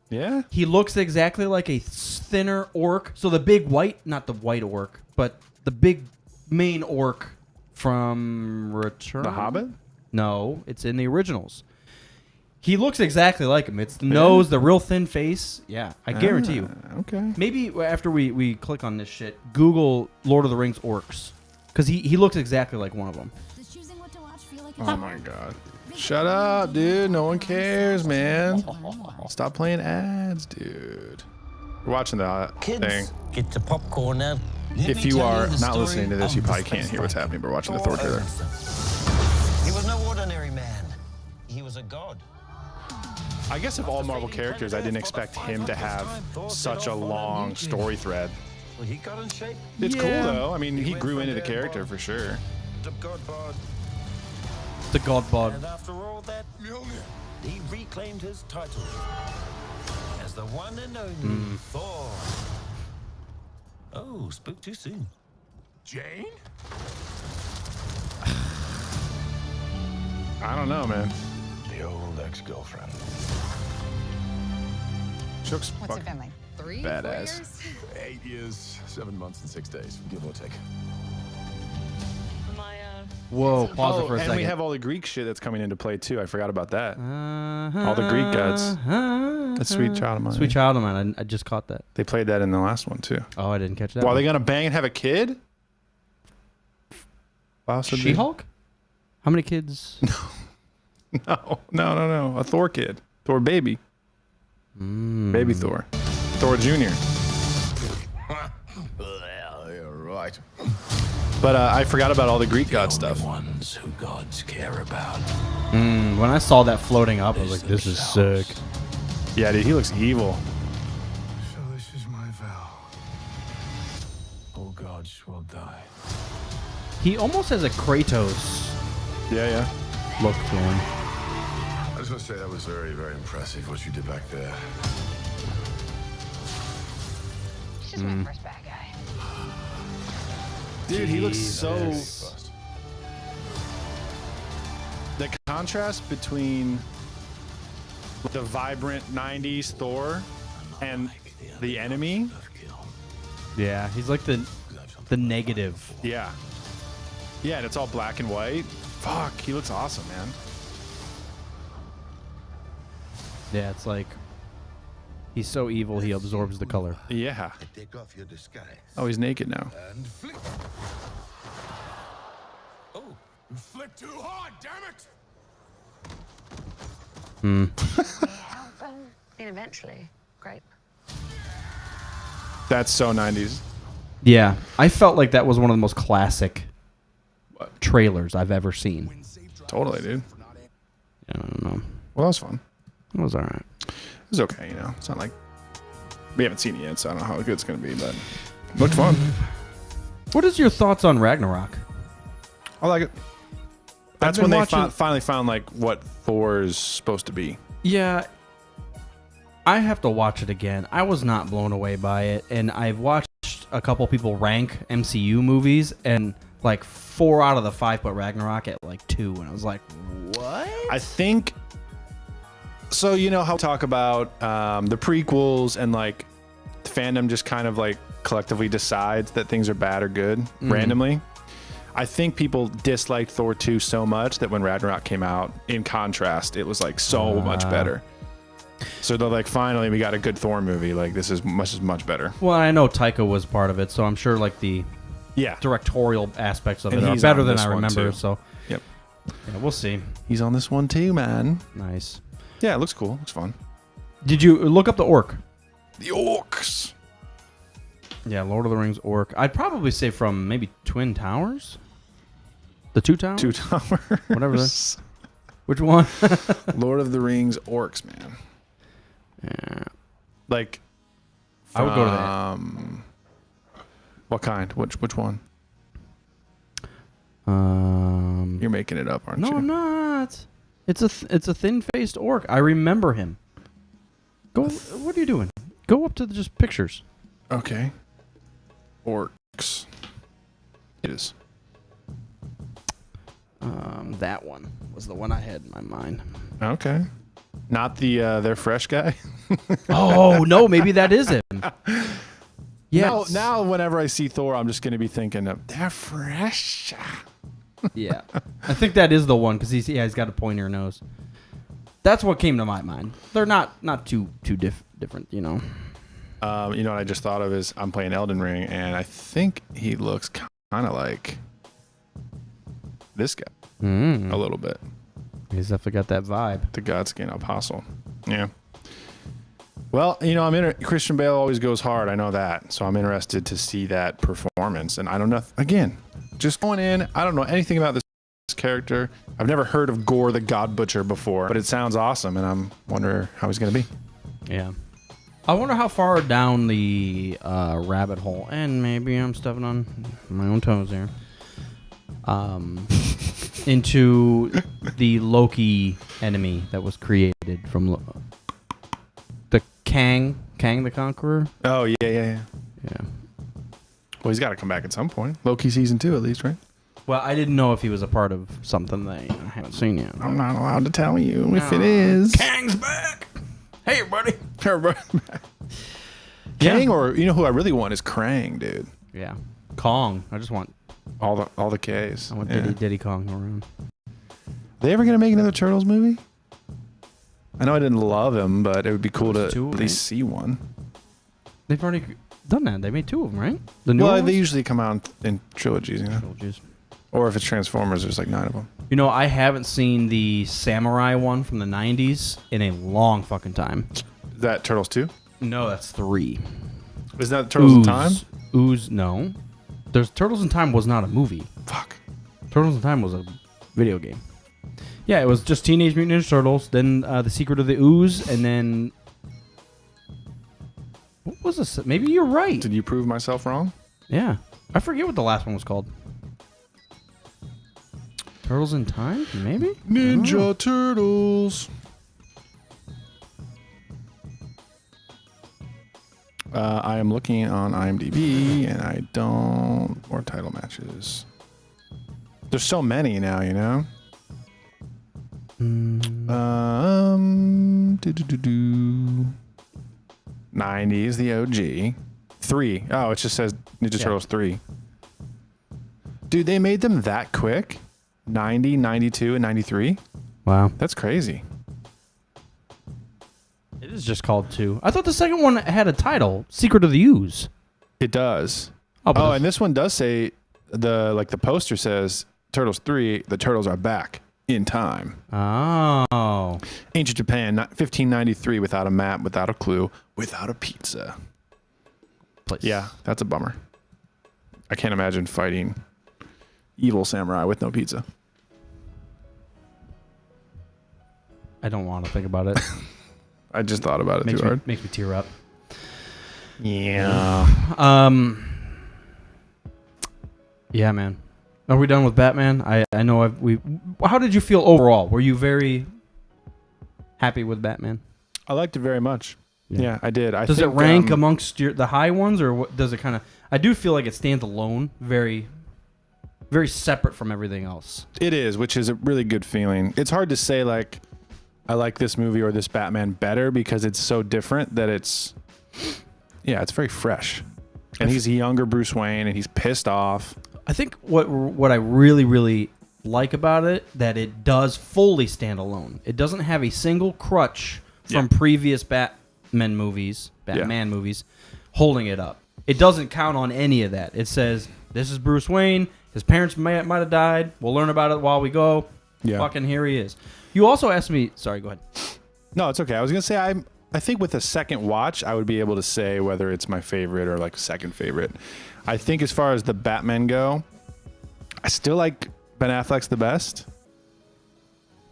Yeah? He looks exactly like a thinner orc. So the big white, not the white orc, but the big main orc from Return. The Hobbit? No, it's in the originals. He looks exactly like him. It's the nose, the real thin face. Yeah, I guarantee you. Okay. Maybe after we click on this shit, Google Lord of the Rings orcs. Because he looks exactly like one of them. Oh my god. Shut up, dude. No one cares, man. Stop playing ads, dude. We're watching the thing. Get the popcorn now. If you are not listening to this, you probably can't hear what's happening. We're watching the Thor trailer. He was no ordinary man. He was a god. I guess of all Marvel characters, I didn't expect him to have such a long story thread. Well, he got in shape. It's cool though. I mean, he grew into the character for sure. The god bod. The God Bod. And after all that, he reclaimed his title as the one and only Thor. Oh, spoke too soon. Jane? I don't know, man. The old ex-girlfriend. She looks What's it fucking been like? 3 badass. years? 8 years, 7 months, and 6 days, give or take. Whoa, pause it for a and second. we have all the Greek shit that's coming into play too. I forgot about that. All the Greek gods. That's Sweet Child of Mine. Sweet Child of Mine. I just caught that. They played that in the last one too. Oh, I didn't catch that. Well, are they gonna bang and have a kid? Possibly. She-Hulk? How many kids? No. A Thor kid. Thor baby. Baby Thor. Thor Jr. Well, you're right. But I forgot about all the Greek god stuff. Ones who gods care about. When I saw that floating up, I was like, this is sick. Yeah, dude, he looks evil. So this is my vow. All gods will die. He almost has a Kratos Yeah. look to him. I just want to say that was very, very impressive what you did back there. He's just my first bad guy. Dude, he looks so... First. The contrast between the vibrant 90s Thor and the enemy. Yeah, he's like the negative. Yeah, and it's all black and white. Fuck, he looks awesome, man. Yeah, it's like he's so evil he absorbs the color. Yeah. Take off your disguise. Oh, he's naked now. And flick. Oh, you flick too hard, damn it! I mean, eventually. Great. That's so 90s. Yeah, I felt like that was one of the most classic trailers I've ever seen. Totally, dude. I don't know. Well, that was fun. It was all right. It was okay, you know. It's not like we haven't seen it yet, so I don't know how good it's gonna be, but it looked fun. What is your thoughts on Ragnarok? I like it. That's been when they watching- finally found like what Thor's supposed to be. Yeah, I have to watch it again. I was not blown away by it, and I've watched a couple people rank MCU movies, and like 4 out of the 5 put Ragnarok at like 2, and I was like, what? I think so. You know how we talk about the prequels and like fandom just kind of like collectively decides that things are bad or good randomly. I think people disliked Thor 2 so much that when Ragnarok came out, in contrast, it was like so much better. So they're like, finally, we got a good Thor movie. Like, this is much better. Well, I know Taika was part of it, so I'm sure like the Yeah. directorial aspects of And it are he's better on than this I one, remember. too. So Yep. yeah, we'll see. He's on this one too, man. Nice. Yeah, it looks cool. Looks fun. Did you look up the orc? The orcs. Yeah, Lord of the Rings orc. I'd probably say from maybe Twin Towers. The Two Towers. Two Towers. Whatever that- Which one? Lord of the Rings orcs, man. Yeah. Like, I would go to that. What kind? Which one? Um. You're making it up, aren't No, you? I'm not. It's a thin-faced orc. I remember him. Go. What are you doing? Go up to the just pictures. Okay. Orcs. It is. That one was the one I had in my mind. Okay. Not the their fresh guy. Oh no, maybe that is him. Yeah. Yeah. Now, whenever I see Thor, I'm just gonna be thinking of they're fresh. Yeah, I think that is the one because he's got a pointier nose. That's what came to my mind. They're not too different, you know. You know what I just thought of is I'm playing Elden Ring, and I think he looks kind of like this guy a little bit. He's definitely got that vibe. The Godskin apostle. Yeah. Well, I'm Christian Bale always goes hard. I know that. So I'm interested to see that performance. And I don't know. Again, just going in, I don't know anything about this character. I've never heard of Gore the God Butcher before, but it sounds awesome. And I'm wondering how he's going to be. Yeah. I wonder how far down the rabbit hole, and maybe I'm stepping on my own toes here, into the Loki enemy that was created from the Kang the Conqueror. Oh, yeah. Yeah. Well, he's got to come back at some point. Loki season 2, at least, right? Well, I didn't know if he was a part of something that I haven't seen yet. I'm not allowed to tell you if it is. Kang's back! Hey, everybody! Kang, or who I really want is Krang, dude. Yeah. Kong. I just want all the K's. I want Diddy Kong around. They ever gonna make another Turtles movie? I know I didn't love him, but it would be cool to at least see one. They've already done that. They made 2 of them, right? The new ones? They usually come out in trilogies, Trilogies. Or if it's Transformers, there's like 9 of them. I haven't seen the Samurai one from the 90s in a long fucking time. Is that Turtles 2? No, that's 3. Is that Turtles in Time? No. Turtles in Time was not a movie. Fuck. Turtles in Time was a video game. Yeah, it was just Teenage Mutant Ninja Turtles, then The Secret of the Ooze, and then... What was this? Maybe you're right. Did you prove myself wrong? Yeah. I forget what the last one was called. Turtles in Time? Maybe? Ninja Turtles. I am looking on IMDb, and I don't... Or title matches. There's so many now, 90s, the OG. 3. Oh, it just says Ninja Turtles 3. Dude, they made them that quick? 90, 92, and 93? Wow. That's crazy. It is just called 2. I thought the second one had a title, Secret of the Ooze. It does. Oh, and this one does say, the poster says, Turtles 3, the turtles are back in time. Oh. Ancient Japan, 1593, without a map, without a clue, without a pizza. Place. Yeah, that's a bummer. I can't imagine fighting evil samurai with no pizza. I don't want to think about it. I just thought about it too hard. Makes me tear up. Yeah. Yeah, man. Are we done with Batman? I know how did you feel overall? Were you very happy with Batman? I liked it very much. Yeah, I did. Does it rank amongst the high ones, or what, does it kind of... I do feel like it stands alone, very, very separate from everything else. It is, which is a really good feeling. It's hard to say, like, I like this movie or this Batman better because it's so different that it's very fresh. And he's a younger Bruce Wayne, and he's pissed off. I think what I really, really like about it, that it does fully stand alone. It doesn't have a single crutch from previous Batman movies holding it up. It doesn't count on any of that. It says, this is Bruce Wayne. His parents might have died. We'll learn about it while we go. Yeah. Fucking here he is. You also asked me... Sorry, go ahead. No, it's okay. I was going to say, I think with a second watch, I would be able to say whether it's my favorite or like second favorite. I think as far as the Batman go, I still like Ben Affleck's the best.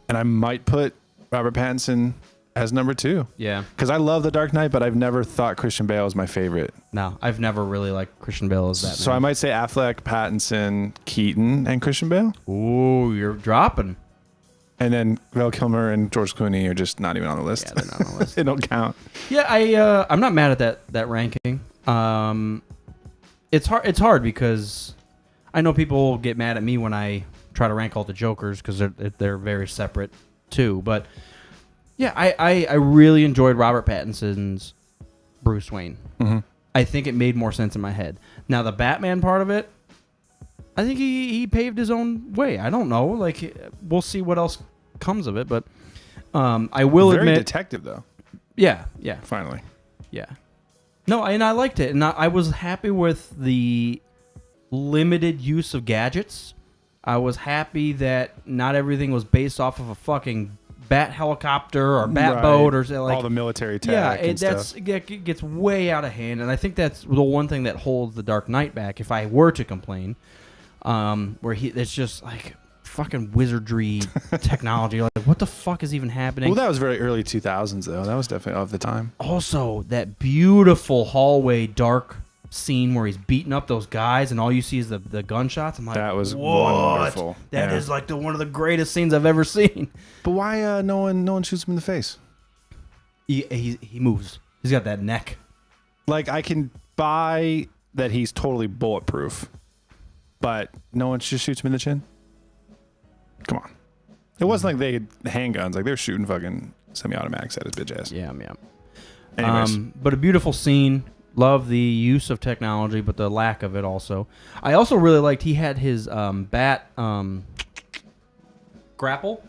And I might put Robert Pattinson as number 2. Yeah. Because I love The Dark Knight, but I've never thought Christian Bale is my favorite. No, I've never really liked Christian Bale as Batman. So I might say Affleck, Pattinson, Keaton, and Christian Bale. Ooh, you're dropping. And then Val Kilmer and George Clooney are just not even on the list. Yeah, they're not on the list. They don't count. Yeah, I'm not mad at that ranking. It's hard because I know people get mad at me when I try to rank all the Jokers because they're very separate too. But yeah, I really enjoyed Robert Pattinson's Bruce Wayne. Mm-hmm. I think it made more sense in my head. Now the Batman part of it, I think he paved his own way. I don't know. Like, we'll see what else comes of it. But I will admit... Very detective, though. Yeah. Finally. Yeah. No, and I liked it. And I was happy with the limited use of gadgets. I was happy that not everything was based off of a fucking bat helicopter or bat Right. boat or like all the military tech yeah, and stuff. it gets way out of hand, and I think that's the one thing that holds the Dark Knight back. If I were to complain, where it's just like fucking wizardry technology. Like, what the fuck is even happening? Well, that was very early 2000s, though. That was definitely of the time. Also, that beautiful hallway dark scene where he's beating up those guys, and all you see is the gunshots. I'm like, That was what? wonderful. That Yeah. is like one of the greatest scenes I've ever seen. But why no one shoots him in the face? He moves. He's got that neck. Like, I can buy that he's totally bulletproof, but no one just shoots him in the chin? Come on. It wasn't like they had handguns. Like, they were shooting fucking semi-automatics at his bitch ass. Yeah. Anyways. But a beautiful scene. Love the use of technology, but the lack of it also. I also really liked he had his bat grapple.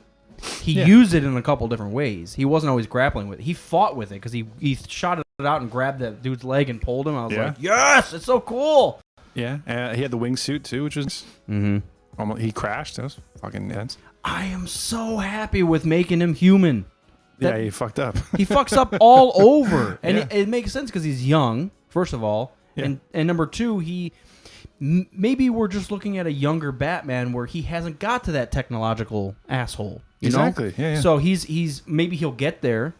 He used it in a couple different ways. He wasn't always grappling with it. He fought with it because he shot it out and grabbed that dude's leg and pulled him. I was like, yes, it's so cool. Yeah. He had the wingsuit, too, which was... Almost, he crashed. That was fucking intense. I am so happy with making him human. Yeah, he fucked up. He fucks up all over. And Yeah. it makes sense because he's young, first of all. Yeah. And number two, maybe we're just looking at a younger Batman where he hasn't got to that technological asshole. You Exactly. know? Yeah. So he's maybe he'll get there,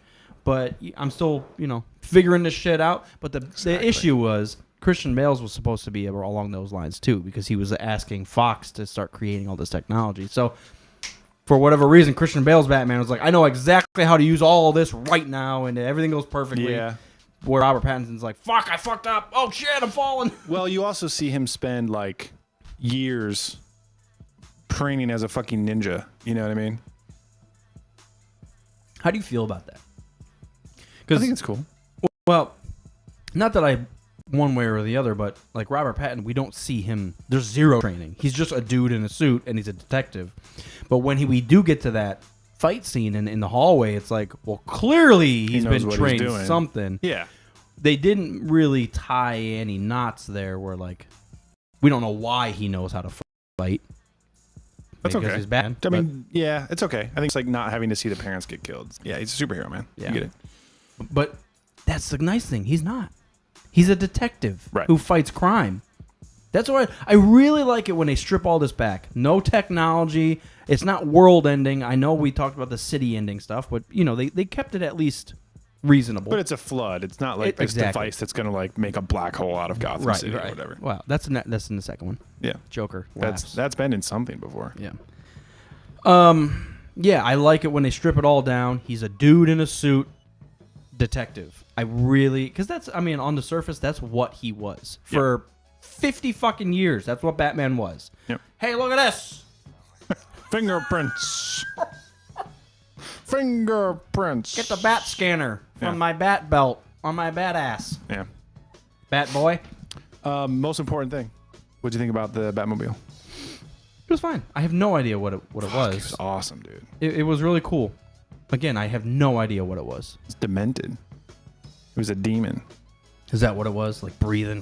but I'm still, figuring this shit out. But the issue was Christian Bale was supposed to be along those lines too, because he was asking Fox to start creating all this technology. So for whatever reason, Christian Bale's Batman was like, I know exactly how to use all of this right now, and everything goes perfectly. Yeah. Where Robert Pattinson's like, fuck, I fucked up. Oh shit, I'm falling. Well, you also see him spend like years training as a fucking ninja. You know what I mean? How do you feel about that? I think it's cool. Well, not that I one way or the other, but like Robert Pattinson, we don't see him. There's zero training. He's just a dude in a suit, and he's a detective. But when we do get to that fight scene in the hallway, it's like, well, clearly he's knows been what he's trained doing. something. Yeah. They didn't really tie any knots there where, like, we don't know why he knows how to fight. That's Because okay. he's bad. I mean, yeah, it's okay. I think it's like not having to see the parents get killed. Yeah, he's a superhero, man. Yeah. You get it. But that's the nice thing. He's not. He's a detective Right. who fights crime. That's why I really like it when they strip all this back. No technology. It's not world ending. I know we talked about the city ending stuff, but they kept it at least reasonable. But it's a flood. It's not like this exactly. device that's going to like make a black hole out of Gotham City or whatever. Wow, that's in the second one. Yeah. Joker. That's been in something before. Yeah. Yeah, I like it when they strip it all down. He's a dude in a suit, detective. I really, because on the surface, that's what he was for 50 fucking years. That's what Batman was. Yep. Hey, look at this. Fingerprints. Fingerprints. Get the bat scanner from Yeah. my bat belt on my bat ass. Yeah. Bat boy. Most important thing. What'd you think about the Batmobile? It was fine. I have no idea what it It was. was awesome, dude. It was really cool. Again, I have no idea what it was. It's demented. It was a demon. Is that what it was? Like breathing?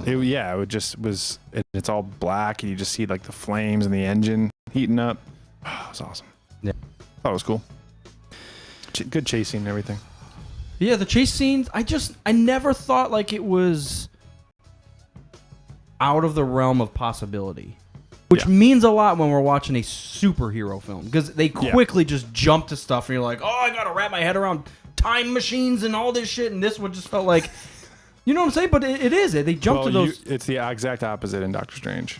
It just was. It's all black, and you just see like the flames and the engine heating up. Oh, it was awesome. Yeah. Thought it was cool. Good chasing and everything. Yeah, the chase scenes, I never thought like it was out of the realm of possibility. Which means a lot when we're watching a superhero film. Because they quickly just jump to stuff and you're like, oh, I gotta wrap my head around time machines and all this shit, and this one just felt like, you know what I'm saying? But it is. They jump to those. It's the exact opposite in Doctor Strange.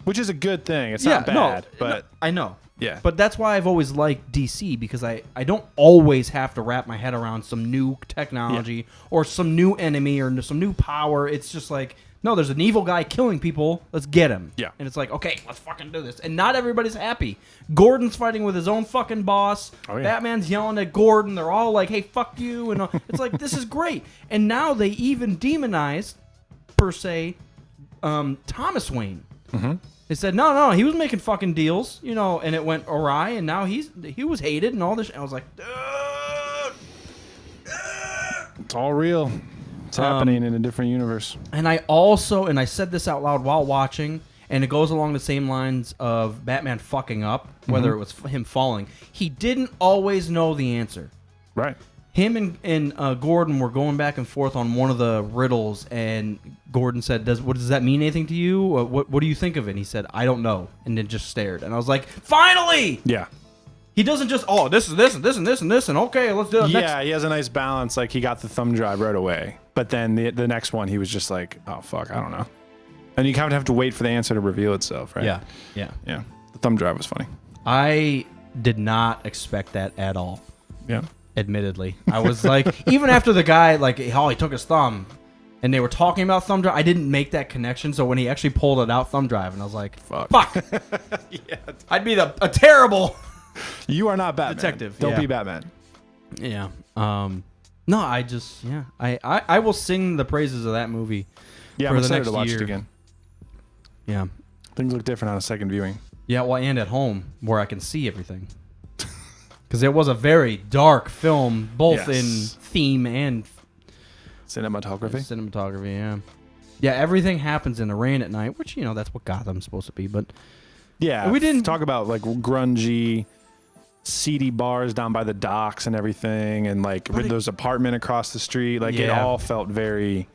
Which is a good thing. It's not bad, but I know. yeah. But that's why I've always liked DC, because I don't always have to wrap my head around some new technology or some new enemy or some new power. It's just like, no, there's an evil guy killing people. Let's get him. Yeah. And it's like, okay, let's fucking do this. And not everybody's happy. Gordon's fighting with his own fucking boss. Oh, yeah. Batman's yelling at Gordon. They're all like, hey, fuck you. And it's like, this is great. And now they even demonized, per se, Thomas Wayne. Mm-hmm. They said, no, he was making fucking deals, and it went awry, and now he was hated and all this. I was like, dude. It's all real. It's happening in a different universe. And I said this out loud while watching, and it goes along the same lines of Batman fucking up, whether it was him falling. He didn't always know the answer. Right. Him and Gordon were going back and forth on one of the riddles, and Gordon said, does that mean anything to you? What do you think of it? And he said, I don't know, and then just stared. And I was like, finally! Yeah. He doesn't just, this is this and this and this and this, and okay, let's do it. Yeah, he has a nice balance. Like, he got the thumb drive right away. But then the next one, he was just like, oh, fuck, I don't know. And you kind of have to wait for the answer to reveal itself, right? Yeah. Yeah. The thumb drive was funny. I did not expect that at all. Yeah. Admittedly, I was like, even after the guy, like, oh, he took his thumb, and they were talking about thumb drive, I didn't make that connection. So when he actually pulled it out, thumb drive, and I was like, fuck. Yeah. I'd be a terrible You are not Batman. detective. Don't yeah. be Batman. Yeah. No, I will sing the praises of that movie. Yeah, for I'm the excited next to watch year. it again. Yeah. Things look different on a second viewing. Yeah, well, and at home where I can see everything. Because it was a very dark film, both in theme and Cinematography. yeah. Yeah, everything happens in the rain at night, which, that's what Gotham's supposed to be. But Yeah, we didn't talk about like grungy, seedy bars down by the docks and everything, and like Riddler's apartment across the street. Like it all felt very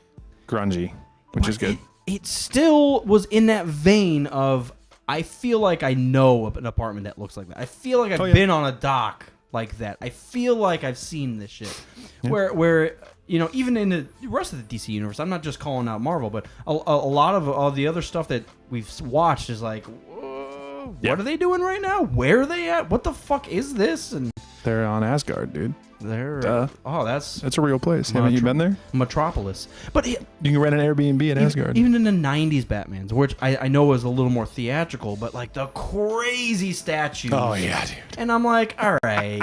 grungy, which is good. It still was in that vein of, I feel like I know an apartment that looks like that. I feel like I've been on a dock like that. I feel like I've seen this shit. Yeah. Where even in the rest of the DC universe, I'm not just calling out Marvel, but a lot of all the other stuff that we've watched is like, whoa, what are they doing right now? Where are they at? What the fuck is this? And they're on Asgard, dude. They're that's a real place. Haven't you been there? Metropolis. But you can rent an Airbnb in Asgard. Even in the 90s Batmans, which I know was a little more theatrical, but like the crazy statues. Oh yeah, dude. And I'm like, all right.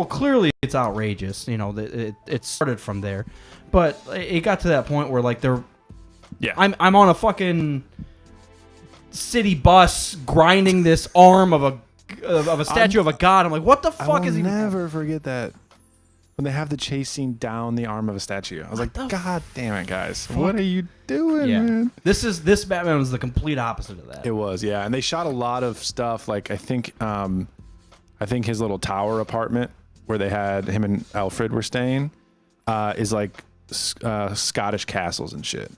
Clearly it's outrageous. It started from there. But it got to that point where like I'm on a fucking city bus grinding this arm of a statue of a god. I'm like, what the fuck is he? I'll never forget that when they have the chase scene down the arm of a statue. I was like, God damn it, guys, what are you doing, man? This Batman was the complete opposite of that. It was, yeah, and they shot a lot of stuff. Like I think his little tower apartment where they had him and Alfred were staying is like Scottish castles and shit.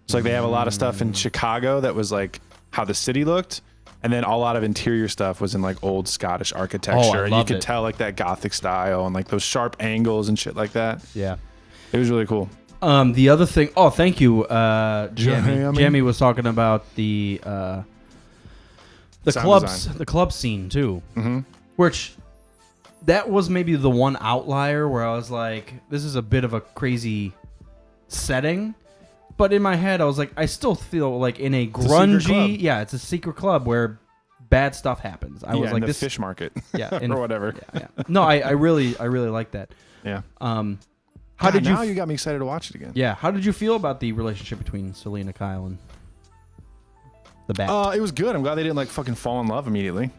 It's like they have a lot of stuff in Chicago that was like how the city looked. And then a lot of interior stuff was in like old Scottish architecture. And you could tell like that Gothic style and like those sharp angles and shit like that. Yeah. It was really cool. The other thing, thank you, Jamie. Jamie was talking about the club scene too. Mm-hmm. Which that was maybe the one outlier where I was like, this is a bit of a crazy setting. But in my head, I was like, I still feel like in a grungy, it's a secret club where bad stuff happens. I was like, this fish market, or whatever. Yeah. No, I really like that. Yeah. How did you? Now you got me excited to watch it again. Yeah. How did you feel about the relationship between Selena Kyle and the Bat? It was good. I'm glad they didn't like fucking fall in love immediately.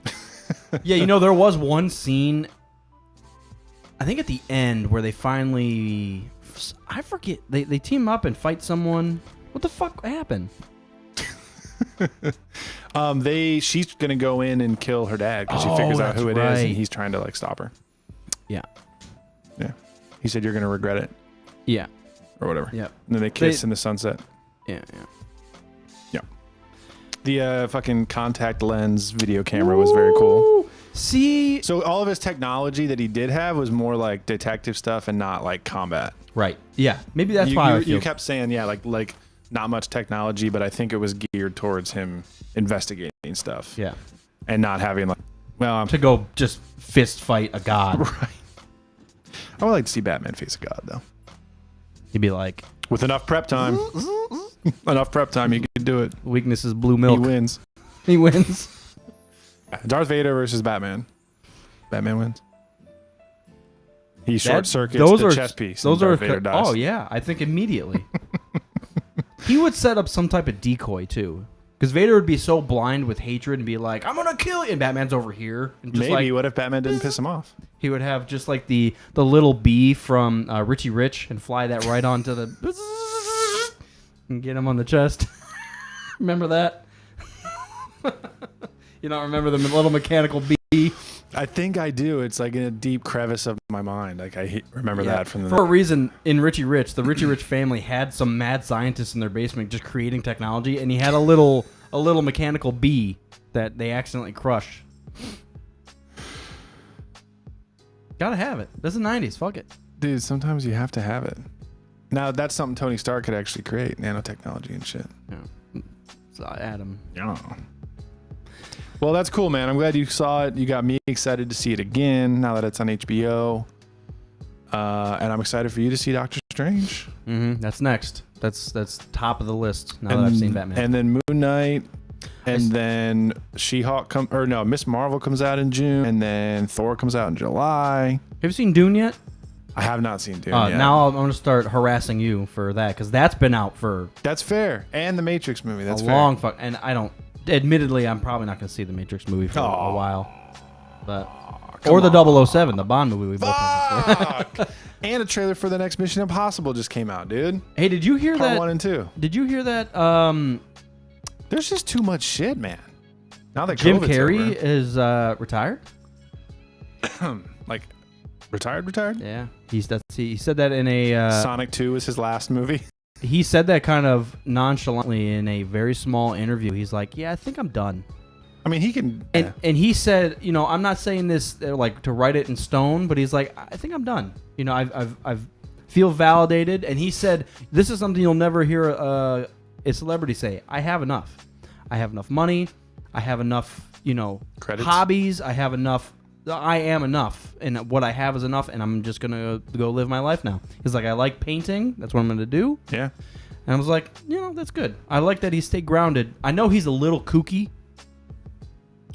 Yeah, there was one scene, I think at the end, where they finally. I forget. They team up and fight someone. What the fuck happened? She's gonna go in and kill her dad because she figures out who it is, and he's trying to like stop her. Yeah. He said you're gonna regret it. Yeah. Or whatever. Yeah. And then they kiss in the sunset. Yeah. The fucking contact lens video camera was very cool. See, so all of his technology that he did have was more like detective stuff and not like combat. Right. Yeah. Maybe that's why you kept saying like not much technology, but I think it was geared towards him investigating stuff. Yeah. And not having to go just fist fight a god. Right. I would like to see Batman face a god though. He'd be like, with enough prep time. Enough prep time, you can do it. Weakness is blue milk. He wins. Darth Vader versus Batman. Batman wins. He short circuits the chess piece. Darth Vader dies. Oh yeah, I think immediately. He would set up some type of decoy too, because Vader would be so blind with hatred and be like, "I'm gonna kill you," and Batman's over here. And just maybe what if Batman didn't piss him off? He would have just like the little bee from Richie Rich and fly that right onto the and get him on the chest. Remember that? You don't remember the little mechanical bee? I think I do. It's like in a deep crevice of my mind. Like I remember that from the. For a reason, in Richie Rich, the Richie Rich family had some mad scientists in their basement just creating technology, and he had a little mechanical bee that they accidentally crushed. Gotta have it. This is the 90s. Fuck it. Dude, sometimes you have to have it. Now that's something Tony Stark could actually create, nanotechnology and shit. Yeah. So Adam. Yeah. Well, that's cool, man. I'm glad you saw it. You got me excited to see it again now that it's on HBO. And I'm excited for you to see Doctor Strange. Mm-hmm. That's next. That's top of the list now that I've seen Batman. And then Moon Knight. And then She-Hulk Miss Marvel comes out in June. And then Thor comes out in July. Have you seen Dune yet? I have not seen Dune yet. Now I'm going to start harassing you for that because that's been out for That's fair. And the Matrix movie. That's a fair. long fuck. And I don't. Admittedly, I'm probably not going to see the Matrix movie for a while. But or the 007, the Bond movie we both have. And a trailer for the next Mission Impossible just came out, dude. Hey, did you hear Part that? 1 and 2. Did you hear that? There's just too much shit, man. Now that Jim COVID's Carrey is retired. over. Like retired? Yeah, he said that in a. Sonic 2 was his last movie. He said that kind of nonchalantly in a very small interview. He's like, "Yeah, I think I'm done." I mean, he can. And he said, I'm not saying this like to write it in stone, but he's like, I think I'm done. I've feel validated. And he said, this is something you'll never hear a celebrity say. I have enough. I have enough money. I have enough, Credits? hobbies. I have enough. I am enough, and what I have is enough, and I'm just gonna go live my life now. He's like, I like painting. That's what I'm gonna do. Yeah. And I was like, that's good. I like that he stayed grounded. I know he's a little kooky.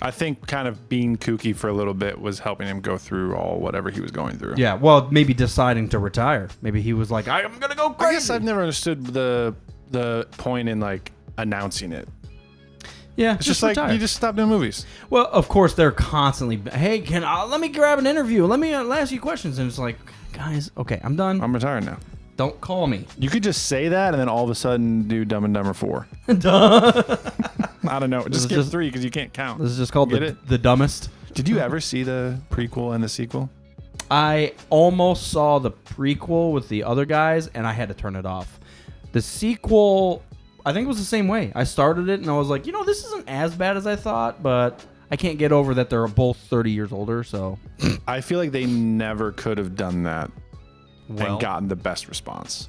I think kind of being kooky for a little bit was helping him go through whatever he was going through. Yeah, well, maybe deciding to retire. Maybe he was like, I'm gonna go crazy. I guess I've never understood the point in like announcing it. Yeah, It's just like retire. you just stop doing movies. Well, of course they're constantly, hey, let me grab an interview. Let me ask you questions. And it's like, guys, okay, I'm done. I'm retired now. Don't call me. You could just say that and then all of a sudden do Dumb and Dumber 4. Duh. I don't know. Just is skip just- 3 because you can't count. This is just called Get it? the dumbest. Did you ever see the prequel and the sequel? I almost saw the prequel with the other guys, and I had to turn it off. The sequel, I think it was the same way. I started it, and I was like, this isn't as bad as I thought, but I can't get over that they're both 30 years older, so. I feel like they never could have done that Well. and gotten the best response.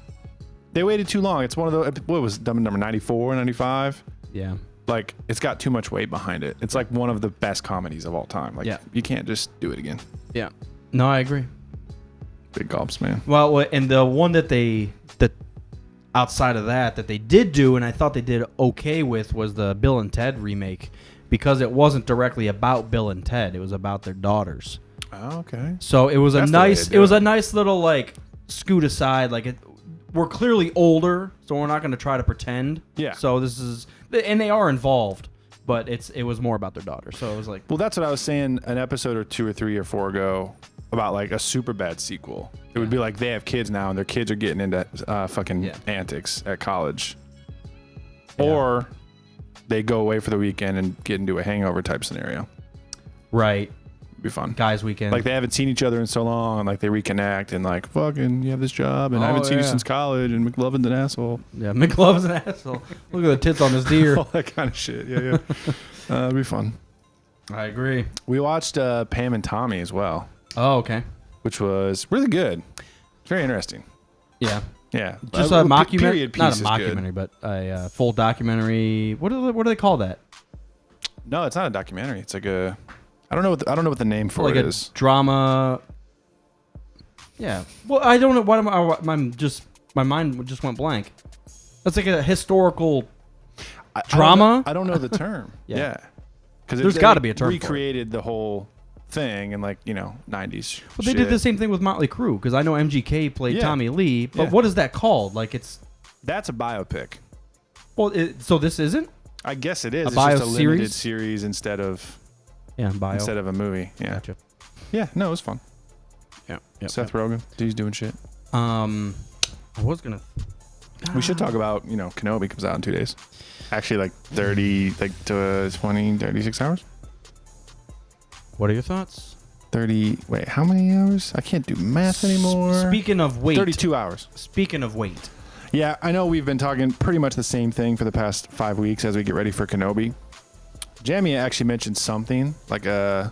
They waited too long. It's one of the, what was Dumb and Dumber 94, 95? Yeah. Like, it's got too much weight behind it. It's like one of the best comedies of all time. Like, Yeah. you can't just do it again. Yeah. No, I agree. Big gulps, man. Well, and the one that outside of that they did do, and I thought they did okay with, was the Bill and Ted remake, because it wasn't directly about Bill and Ted. It was about their daughters. Oh, okay. So it was That's the way to do a nice little like scoot aside. Like we're clearly older, so we're not going to try to pretend. Yeah. So this is, and they are involved, but it was more about their daughter. So it was like, Well, that's what I was saying an episode or 2 or 3 or 4 ago about like a super bad sequel. It would be like they have kids now and their kids are getting into fucking antics at college. Yeah. Or they go away for the weekend and get into a hangover type scenario. right, It'd be fun. guys' weekend. Like they haven't seen each other in so long and like they reconnect and like, fucking, you have this job and I Oh, haven't seen you yeah. since college and McLovin's an asshole. yeah, McLove's an asshole. Look at the tits on this deer. All that kind of shit. Yeah. It'd be fun. I agree. We watched Pam and Tommy as well, Oh, okay. which was really good. Very interesting. Yeah. Yeah. Just a mockumentary, period not a piece is good. mockumentary, but a full documentary. What do they call that? No, it's not a documentary. It's like a, I don't know what the name for Like it a is. drama. Yeah. Well, I don't know. My mind just went blank. That's like a historical. Drama? I don't know the term. Yeah. Yeah. Because There's gotta be a term for it. Recreated the whole thing in like 90s. Well, they did the same thing with Motley Crue because I know MGK played Yeah. Tommy Lee, but Yeah. what is that called? Like it's. That's a biopic. Well, so this isn't. I guess it is. A It's just a bio-series? limited series instead of Bio. instead of a movie. Yeah. Gotcha. Yeah. No, it was fun. Yeah. Seth Rogen, he's doing shit. I was gonna We should talk about, Kenobi comes out in 2 days. Actually, like 30, like to 20, 36 hours. What are your thoughts? 30, wait, how many hours? I can't do math anymore. Speaking of weight. 32 hours. Speaking of weight. Yeah, I know we've been talking pretty much the same thing for the past 5 weeks as we get ready for Kenobi. Jamie actually mentioned something like a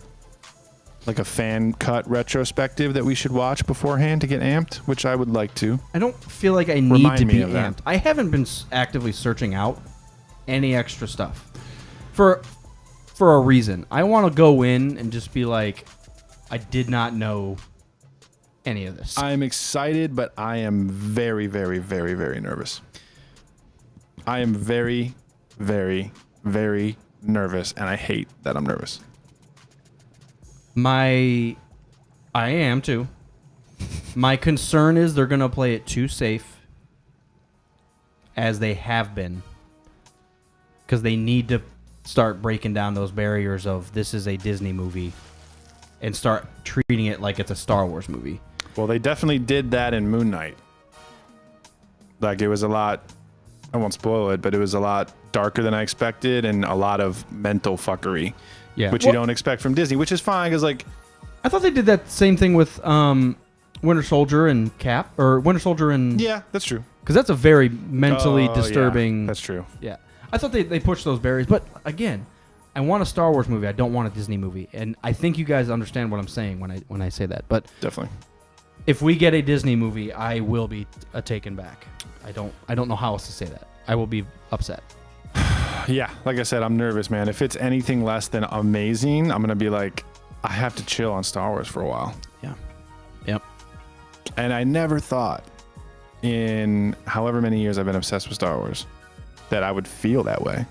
fan cut retrospective that we should watch beforehand to get amped, which I would like to. I don't feel like I need Remind to me be of that. amped. I haven't been actively searching out any extra stuff for a reason. I want to go in and just be like, I did not know any of this. I'm excited, but I am very, very, very, very nervous. I am very, very, very nervous, and I hate that I'm nervous. I am too. My concern is they're going to play it too safe, as they have been, because they need to start breaking down those barriers of this is a Disney movie and start treating it like it's a Star Wars movie. Well, they definitely did that in Moon Knight. Like, it was a lot, I won't spoil it, but it was a lot darker than I expected and a lot of mental fuckery. Yeah. Which you don't expect from Disney, which is fine because, like, I thought they did that same thing with Winter Soldier and Cap, or Winter Soldier and... yeah, that's true. Because that's a very mentally disturbing... Yeah, that's true. Yeah. I thought they pushed those barriers, but again, I want a Star Wars movie. I don't want a Disney movie, and I think you guys understand what I'm saying when I say that. But Definitely. if we get a Disney movie, I will be taken back. I don't know how else to say that. I will be upset. Yeah, like I said, I'm nervous, man. If it's anything less than amazing, I'm going to be like, I have to chill on Star Wars for a while. Yeah. Yep. And I never thought in however many years I've been obsessed with Star Wars that I would feel that way.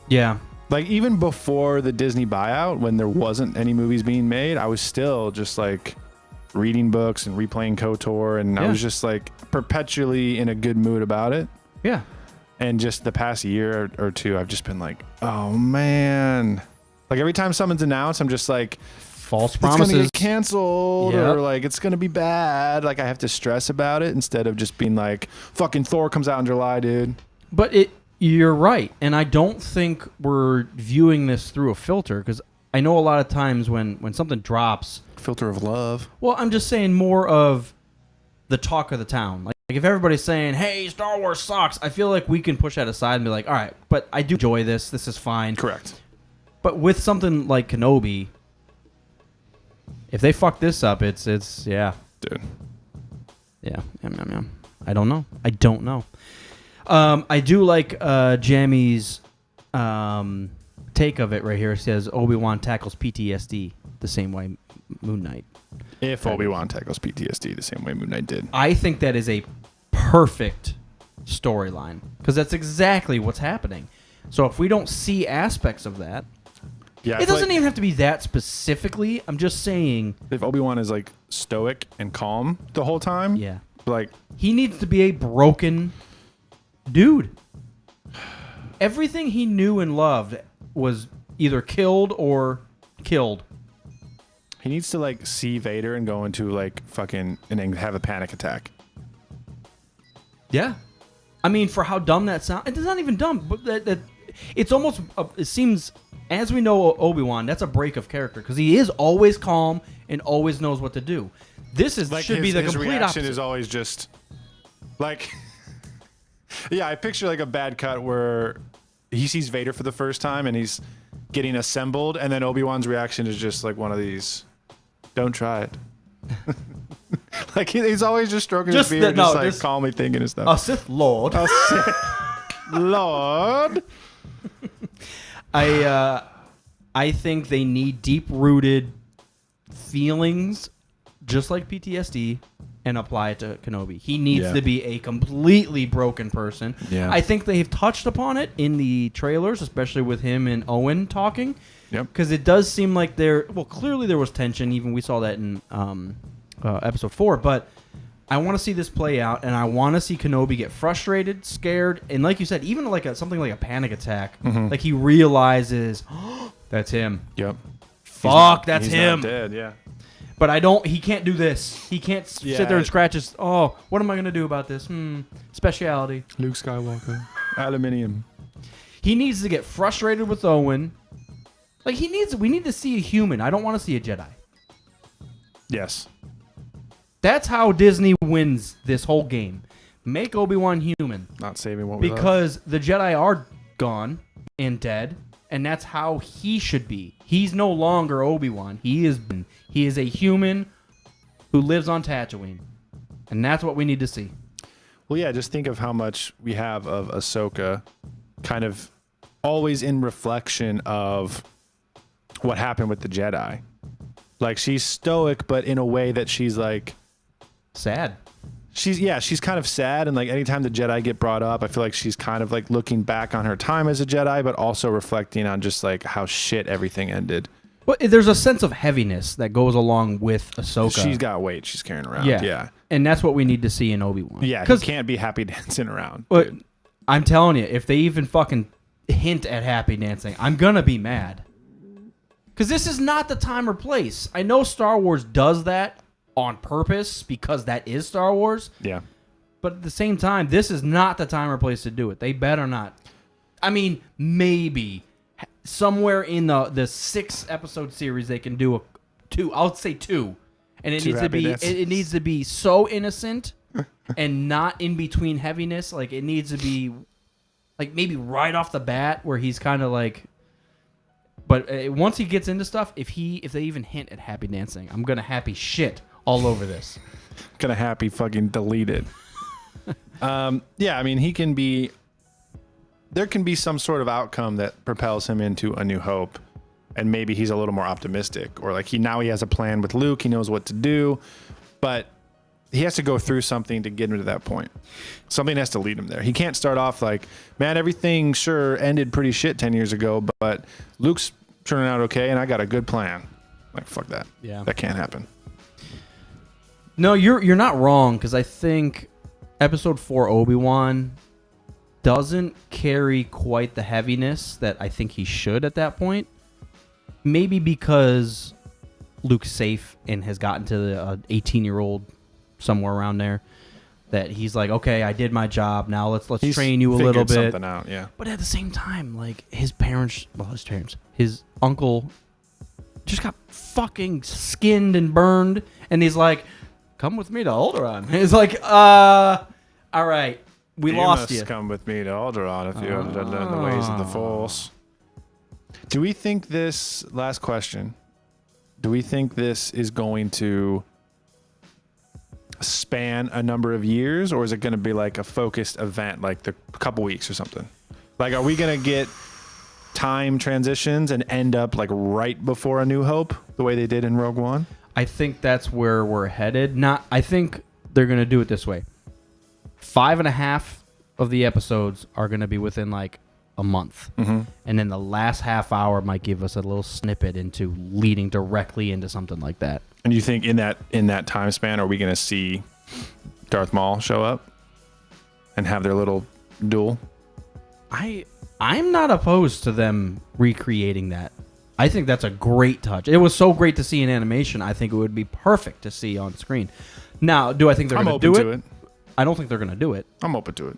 Yeah. Like, even before the Disney buyout, when there wasn't any movies being made, I was still just like reading books and replaying KOTOR, and I was just like perpetually in a good mood about it. Yeah. And just the past year or two, I've just been like, oh man. Like, every time someone's announced, I'm just like, false it's promises. gonna get canceled, Yep. or like it's gonna be bad. Like, I have to stress about it instead of just being like, fucking Thor comes out in July, dude. But you're right, and I don't think we're viewing this through a filter, because I know a lot of times when something drops, Filter of love. well, I'm just saying more of the talk of the town. Like if everybody's saying, "Hey, Star Wars sucks," I feel like we can push that aside and be like, "All right, but I do enjoy this. This is fine." Correct. But with something like Kenobi, if they fuck this up, it's yeah. Dude. Yeah. I don't know. I do like Jamie's take of it right here. It says Obi-Wan tackles PTSD the same way Moon Knight. If Obi-Wan tackles PTSD the same way Moon Knight did. I think that is a perfect storyline, because that's exactly what's happening. So if we don't see aspects of that, Yeah, it doesn't even have to be that specifically. I'm just saying. If Obi-Wan is like stoic and calm the whole time, Yeah. like, He needs to be a broken dude. Everything he knew and loved was either killed or killed. he needs to like see Vader and go into like fucking and then have a panic attack. Yeah. I mean, for how dumb that sounds, it's not even dumb, but that it's almost, it seems, as we know Obi-Wan, that's a break of character, because he is always calm and always knows what to do. This is Like, should be the his complete reaction opposite. is always just like, yeah, I picture like a bad cut where he sees Vader for the first time and he's getting assembled, and then Obi-Wan's reaction is just like one of these, don't try it. Like, he's always just stroking his beard, just calmly thinking and stuff. A Sith Lord. Lord. I think they need deep-rooted feelings, just like PTSD, and apply it to Kenobi. He needs to be a completely broken person. Yeah. I think they've touched upon it in the trailers, especially with him and Owen talking. Yep. Because it does seem like clearly there was tension. Even we saw that in episode 4. But I want to see this play out, and I want to see Kenobi get frustrated, scared, and like you said, even like something like a panic attack. Mm-hmm. Like he realizes, that's him. Yep. Fuck, that's he's him. Not dead, yeah. But he can't do this. He can't sit there and scratch his, oh, what am I going to do about this? Speciality. Luke Skywalker. Aluminium. He needs to get frustrated with Owen. Like, we need to see a human. I don't want to see a Jedi. Yes. That's how Disney wins this whole game. Make Obi-Wan human. Not saving what we love. Because the Jedi are gone and dead, and that's how he should be. He's no longer Obi-Wan. He is a human who lives on Tatooine. And that's what we need to see. Well, yeah, just think of how much we have of Ahsoka kind of always in reflection of what happened with the Jedi. Like, she's stoic, but in a way that she's like sad. She's kind of sad, and like anytime the Jedi get brought up, I feel like she's kind of like looking back on her time as a Jedi, but also reflecting on just like how shit everything ended. Well, there's a sense of heaviness that goes along with Ahsoka. She's got weight she's carrying around. Yeah. And that's what we need to see in Obi-Wan. Yeah, he can't be happy dancing around. But I'm telling you, if they even fucking hint at happy dancing, I'm going to be mad. Because this is not the time or place. I know Star Wars does that on purpose because that is Star Wars. Yeah. But at the same time, this is not the time or place to do it. They better not. I mean, maybe somewhere in the 6-episode series they can do two. I'll say 2. And it needs to be so innocent and not in between heaviness. Like, it needs to be like maybe right off the bat where he's kind of like. But once he gets into stuff, if they even hint at happy dancing, I'm gonna happy shit all over this. Gonna happy fucking delete it. Yeah, I mean, there can be some sort of outcome that propels him into A New Hope, and maybe he's a little more optimistic, or like he has a plan with Luke, he knows what to do, but he has to go through something to get him to that point. Something has to lead him there. He can't start off like, man, everything sure ended pretty shit 10 years ago, but Luke's turning out okay, and I got a good plan. Like, fuck that. Yeah. That can't happen. No, you're not wrong, because I think Episode 4 Obi-Wan doesn't carry quite the heaviness that I think he should at that point. Maybe because Luke's safe and has gotten to the 18-year-old somewhere around there, that he's like, okay, I did my job. Now let's train you a little bit. Something out, yeah. But at the same time, like his uncle just got fucking skinned and burned, and he's like, come with me to Alderaan. And he's like, all right, we lost you. Come with me to Alderaan if you haven't done the ways of the Force. Do we think this, last question, do we think this is going to span a number of years, or is it going to be like a focused event, like a couple weeks or something? Like, are we going to get time transitions and end up like right before A New Hope, the way they did in Rogue One? I think that's where we're headed. I think they're going to do it this way. 5.5 of the episodes are going to be within like a month. Mm-hmm. And then the last half hour might give us a little snippet into leading directly into something like that. And you think in that time span, are we going to see Darth Maul show up and have their little duel? I'm not opposed to them recreating that. I think that's a great touch. It was so great to see in animation. I think it would be perfect to see on screen. Now, do I think they're going to do it? I don't think they're going to do it. I'm open to it.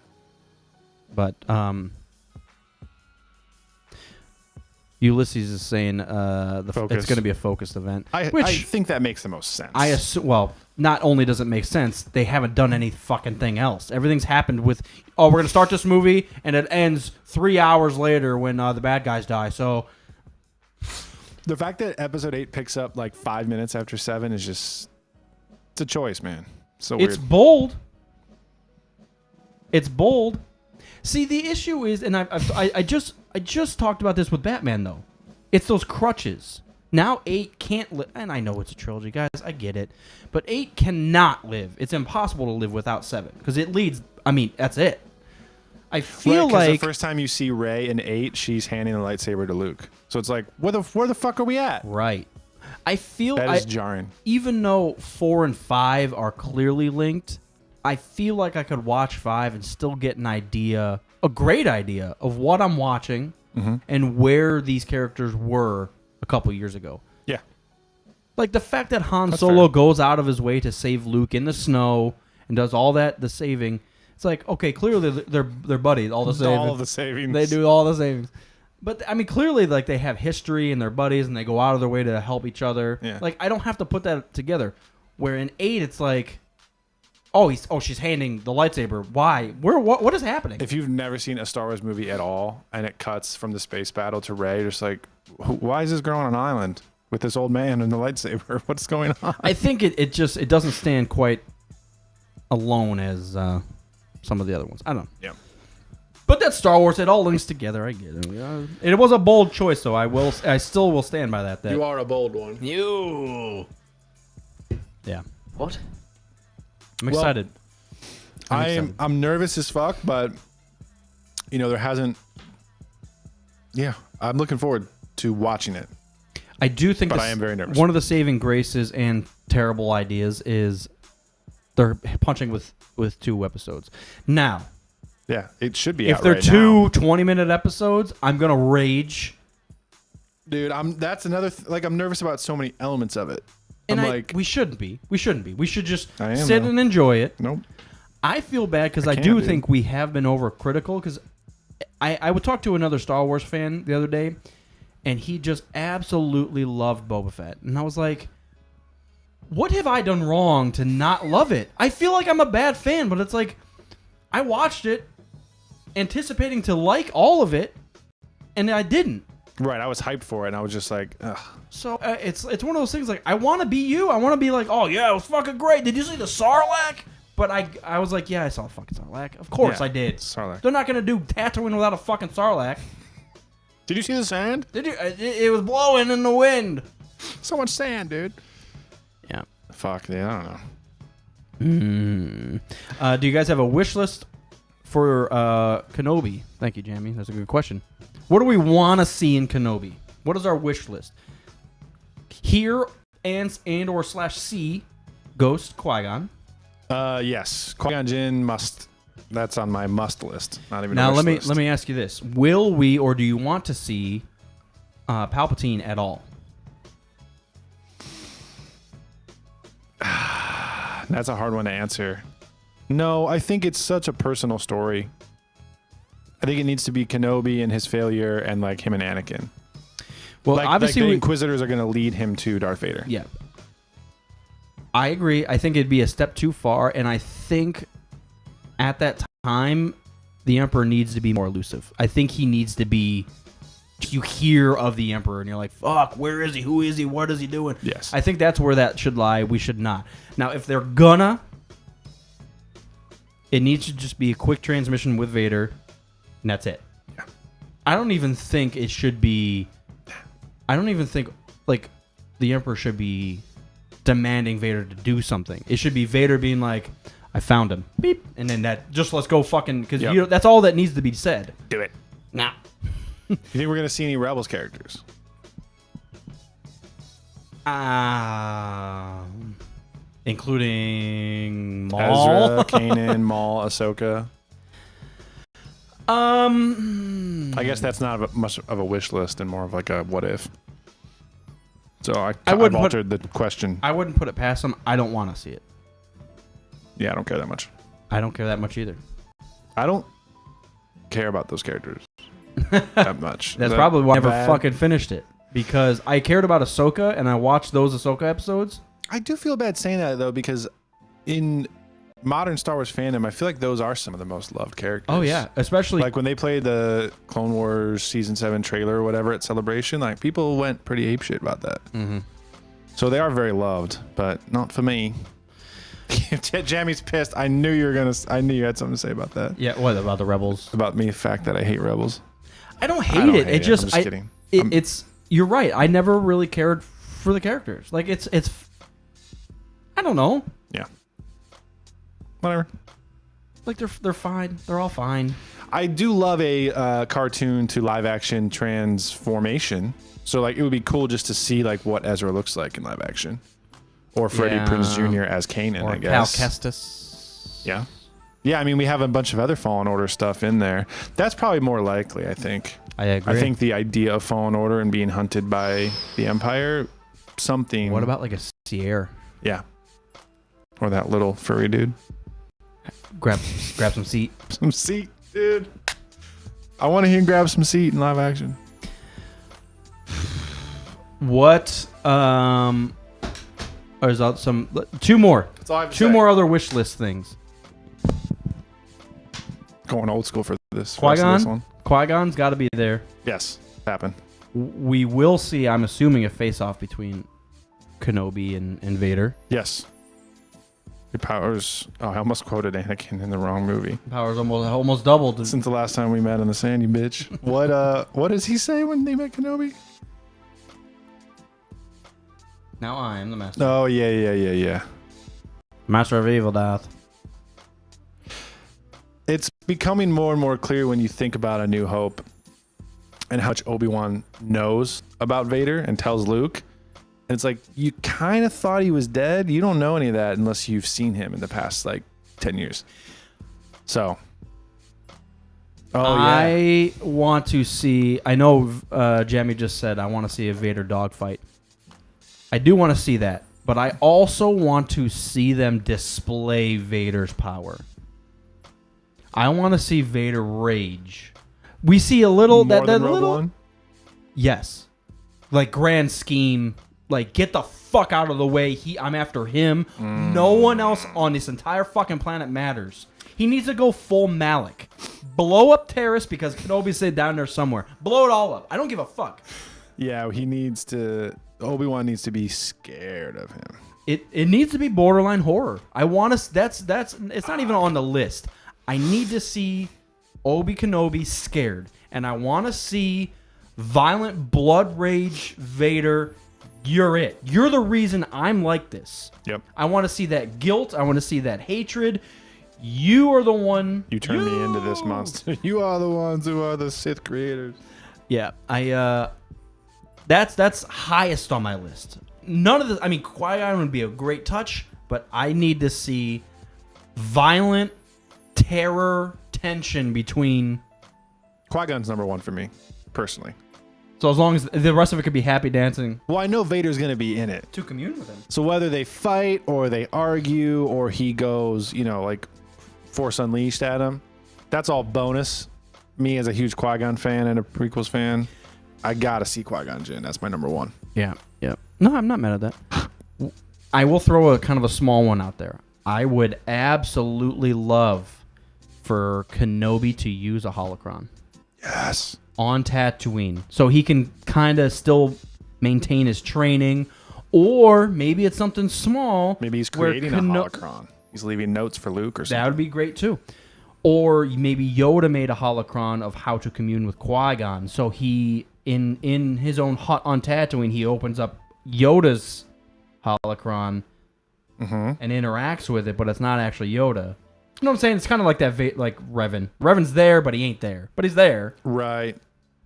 But Ulysses is saying it's going to be a focused event. I think that makes the most sense. I assume. Well, not only does it make sense, they haven't done any fucking thing else. Everything's happened with, we're going to start this movie, and it ends 3 hours later when the bad guys die. So the fact that episode 8 picks up like 5 minutes after 7 is just, it's a choice, man. So it's weird. Bold. It's bold. See, the issue is, and I just talked about this with Batman, though. It's those crutches. Now 8 can't live, and I know it's a trilogy, guys. I get it, but 8 cannot live. It's impossible to live without 7 because it leads. I mean, that's it. I feel like the first time you see Rey in 8, she's handing the lightsaber to Luke. So it's like, where the fuck are we at? Right. I feel that is jarring. Even though 4 and 5 are clearly linked, I feel like I could watch 5 and still get an idea, a great idea of what I'm watching and where these characters were a couple years ago. Yeah. Like the fact that Han Solo goes out of his way to save Luke in the snow and does all that, the saving. It's like, okay, clearly they're buddies. All the savings. All of the savings. They do all the savings. But I mean, clearly, like they have history and they're buddies and they go out of their way to help each other. Yeah. Like I don't have to put that together. Where in 8, it's like, she's handing the lightsaber. Why? What is happening? If you've never seen a Star Wars movie at all, and it cuts from the space battle to Rey, you're just like, why is this girl on an island with this old man and the lightsaber? What's going on? I think it doesn't stand quite alone as some of the other ones. I don't know. Yeah. But that's Star Wars. It all links together. I get it. It was a bold choice, though. I still will stand by that. You are a bold one. Yeah. What? I'm excited. I'm nervous as fuck, but there hasn't. Yeah, I'm looking forward to watching it. I do think, but I am very nervous. One of the saving graces and terrible ideas is they're punching with 2 episodes. Now, yeah, it should be. If out they're right 2 now. 20-minute episodes, I'm gonna rage. Dude, that's another. I'm nervous about so many elements of it. And we shouldn't be. We should just sit though. and enjoy it. Nope. I feel bad because I do think we have been overcritical. Because I would talk to another Star Wars fan the other day, and he just absolutely loved Boba Fett, and I was like, "What have I done wrong to not love it?" I feel like I'm a bad fan, but it's like I watched it anticipating to like all of it, and I didn't. Right, I was hyped for it, and I was just like, ugh. So it's one of those things like I want to be you. I want to be like, oh yeah, it was fucking great. Did you see the Sarlacc? But I was like, yeah, I saw the fucking Sarlacc. Of course I did. Sarlacc. They're not gonna do Tatooine without a fucking Sarlacc. Did you see the sand? Did you? It was blowing in the wind. So much sand, dude. Yeah. Fuck, yeah, I don't know. Do you guys have a wish list for Kenobi? Thank you, Jamie. That's a good question. What do we want to see in Kenobi? What is our wish list? Hear and or / see Ghost Qui-Gon. Yes, Qui-Gon Jinn must. That's on my must list. Not even Now a wish let me ask you this: will we or do you want to see Palpatine at all? That's a hard one to answer. No, I think it's such a personal story. I think it needs to be Kenobi and his failure, and like him and Anakin. Well, obviously, the Inquisitors are going to lead him to Darth Vader. Yeah, I agree. I think it'd be a step too far, and I think at that time, the Emperor needs to be more elusive. I think he needs to be. You hear of the Emperor, and you're like, "Fuck, where is he? Who is he? What is he doing?" Yes, I think that's where that should lie. We should not. Now, if they're gonna, it needs to just be a quick transmission with Vader, and that's it. Yeah. I don't even think it should be. I don't even think like the Emperor should be demanding Vader to do something. It should be Vader being like, "I found him," beep, and then that just let's go fucking because that's all that needs to be said. Do it. Nah. You think we're gonna see any Rebels characters? Including Maul, Ezra, Kanan, Maul, Ahsoka. I guess that's not much of a wish list and more of like a what if. So I've altered the question. I wouldn't put it past them. I don't want to see it. Yeah, I don't care that much. I don't care that much either. I don't care about those characters that much. That's probably why I never fucking finished it. Because I cared about Ahsoka and I watched those Ahsoka episodes. I do feel bad saying that though, because in modern Star Wars fandom, I feel like those are some of the most loved characters. Oh yeah, especially like when they played the Clone Wars Season 7 trailer or whatever at Celebration, like people went pretty apeshit about that. Mm-hmm. So they are very loved, but not for me. Jamie's pissed. I knew you had something to say about that. Yeah, what about the Rebels? About me, the fact that I hate Rebels. I don't hate it. I'm just kidding. It's you're right. I never really cared for the characters. Like it's I don't know. Yeah. Whatever. Like they're fine. They're all fine. I do love a cartoon to live action transformation. So like it would be cool just to see like what Ezra looks like in live action. Or Freddie Prinze Jr. as Kanan, or I guess. Cal Kestis. Yeah. Yeah, I mean, we have a bunch of other Fallen Order stuff in there. That's probably more likely, I think. I agree. I think the idea of Fallen Order and being hunted by the Empire something. What about like a Sierra? Yeah. Or that little furry dude. Grab some seat. Some seat, dude. I want to hear him grab some seat in live action. What? There's some 2 more. That's all I have to 2 say. more other wish list things. Going old school for this. rest of this one. Qui-Gon's got to be there. Yes, happen. We will see, I'm assuming, a face-off between Kenobi and Vader. Yes. Your powers. Oh, I almost quoted Anakin in the wrong movie. Powers almost doubled. Since the last time we met in the sand, you bitch. What does he say when they met Kenobi? Now I am the master. Oh yeah. Master of Evil, Death. It's becoming more and more clear when you think about A New Hope and how much Obi-Wan knows about Vader and tells Luke. And it's like, you kind of thought he was dead. You don't know any of that unless you've seen him in the past, 10 years. So. Oh, yeah. I want to see... I know Jamie just said, I want to see a Vader dogfight. I do want to see that. But I also want to see them display Vader's power. I want to see Vader rage. We see a little... More than that Rogue little, One? Yes. Like, grand scheme... Like, get the fuck out of the way. I'm after him. No one else on this entire fucking planet matters. He needs to go full Malik. Blow up Terrace because Kenobi's sitting down there somewhere. Blow it all up. I don't give a fuck. Yeah, he needs to... Obi-Wan needs to be scared of him. It needs to be borderline horror. I want to... That's... It's not even on the list. I need to see Obi Kenobi scared. And I want to see violent blood rage Vader... You're it. You're the reason I'm like this. Yep. I want to see that guilt. I want to see that hatred. You are the one. You turn me into this monster. You are the ones who are the Sith creators. Yeah. That's highest on my list. None of the... I mean, Qui-Gon would be a great touch, but I need to see violent terror tension between... Qui-Gon's number 1 for me, personally. So as long as the rest of it could be happy dancing Well, I know Vader's going to be in it. to commune with him. So whether they fight or they argue or he goes, Force Unleashed at him, that's all bonus. Me as a huge Qui-Gon fan and a prequels fan, I got to see Qui-Gon Jinn. That's my number 1. Yeah. No, I'm not mad at that. I will throw a kind of a small one out there. I would absolutely love for Kenobi to use a holocron. Yes. On Tatooine, so he can kind of still maintain his training, or maybe it's something small. Maybe he's where creating a holocron. He's leaving notes for Luke or something. That would be great too. Or maybe Yoda made a holocron of how to commune with Qui-Gon. So he, in his own hut on Tatooine, he opens up Yoda's holocron and interacts with it, but it's not actually Yoda. You know what I'm saying? It's kind of like that, like Revan. Revan's there, but he ain't there. But he's there. Right.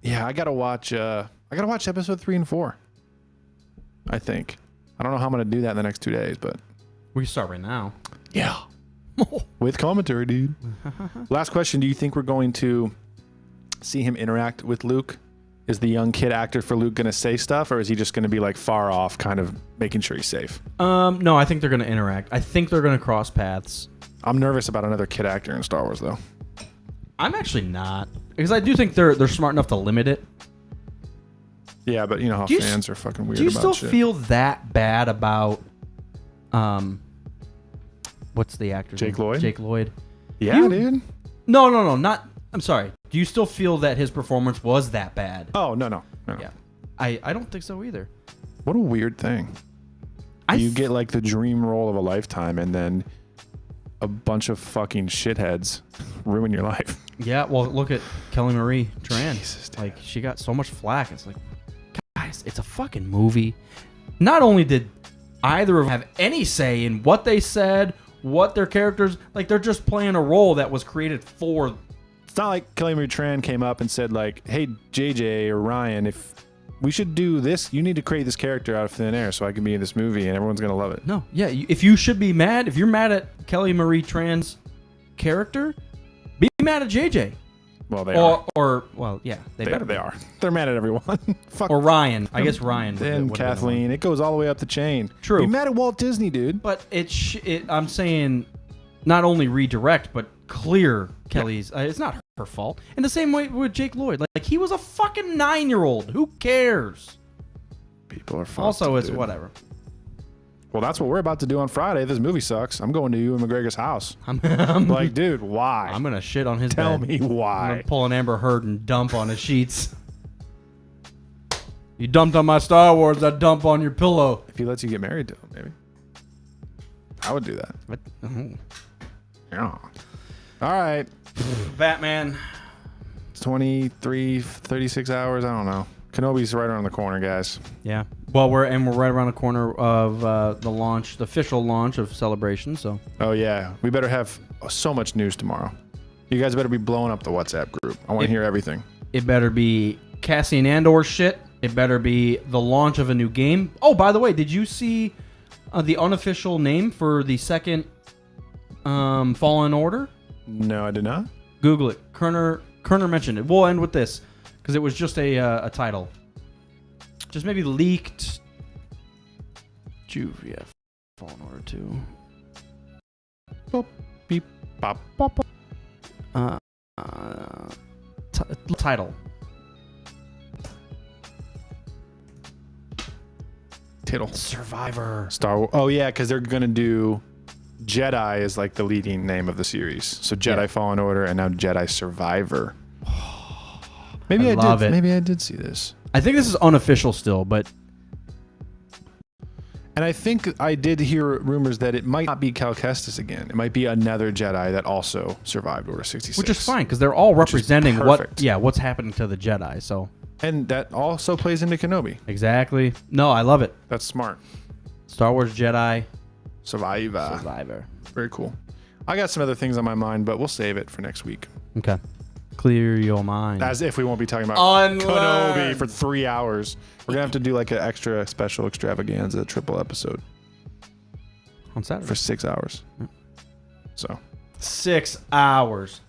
Yeah, I gotta watch episode 3 and 4. I think. I don't know how I'm gonna do that in the next 2 days, but We can start right now. yeah. With commentary, dude. Last question. Do you think we're going to see him interact with Luke? Is the young kid actor for Luke gonna say stuff, or is he just gonna be like far off, kind of making sure he's safe? No, I think they're going to interact. I think they're going to cross paths. I'm nervous about another kid actor in Star Wars, though. I'm actually not, because I do think they're smart enough to limit it. Yeah, but you know how Do you fans are fucking weird Do you about still shit. feel that bad about, what's the actor? Jake Lloyd? Jake Lloyd. Yeah, dude. No, not. I'm sorry. Do you still feel that his performance was that bad? Oh, no. Yeah. I don't think so either. What a weird thing. You get like the dream role of a lifetime, and then a bunch of fucking shitheads ruin your life. Yeah, well, look at Kelly Marie Tran. Jesus, dude. Like, she got so much flack. It's like, guys, it's a fucking movie. Not only did either of them have any say in what they said, what their characters, like, they're just playing a role that was created for. It's not like Kelly Marie Tran came up and said like, hey, JJ or Ryan, if we should do this, you need to create this character out of thin air so I can be in this movie and everyone's going to love it. No, yeah, if you should be mad, if you're mad at Kelly Marie Tran's character, be mad at JJ. Well, they are. Well, yeah, They are. They're mad at everyone. Fuck. Or Ryan. I guess Ryan. And Kathleen. It goes all the way up the chain. True. Be mad at Walt Disney, dude. But I'm saying not only redirect, but clear Kelly's. It's not her fault. In the same way with Jake Lloyd. Like he was a fucking 9-year-old. Who cares? People are fucked. Also, it's dude. whatever. Well, that's what we're about to do on Friday. This movie sucks. I'm going to Ewan McGregor's house. I'm like, dude, why? I'm gonna shit on his Tell bed. me I'm why. gonna pull an Amber Heard and dump on his sheets. You dumped on my Star Wars, I dump on your pillow. If he lets you get married to him, maybe. I would do that. What? Yeah. All right. Batman. 23, 36 hours. I don't know. Kenobi's right around the corner, guys. Yeah. Well, we're right around the corner of the official launch of Celebration. So. Oh yeah, we better have so much news tomorrow. You guys better be blowing up the WhatsApp group. I want to hear everything. It better be Cassian Andor shit. It better be the launch of a new game. Oh, by the way, did you see the unofficial name for the second Fallen Order? No, I did not. Google it. Kerner mentioned it. We'll end with this because it was just a title. Just maybe leaked. Juvia Fallen Order 2. Boop, beep, pop, pop, pop. Title. Tittle. Survivor. Star Wars. Oh yeah, because they're gonna do Jedi is like the leading name of the series. So Jedi Fallen Order and now Jedi Survivor. Maybe I love did. it. Maybe I did see this. I think this is unofficial still, but And I think I did hear rumors that it might not be Cal Kestis again. It might be another Jedi that also survived Order 66. which is fine because they're all representing perfect. what's happening to the Jedi. So And that also plays into Kenobi. exactly. No, I love it. That's smart. Star Wars Jedi Survivor. Very cool. I got some other things on my mind, but we'll save it for next week. Okay. Clear your mind. As if we won't be talking about Unlearn. Kenobi for 3 hours. We're going to have to do like an extra special extravaganza triple episode On Saturday. for 6 hours. So 6 hours.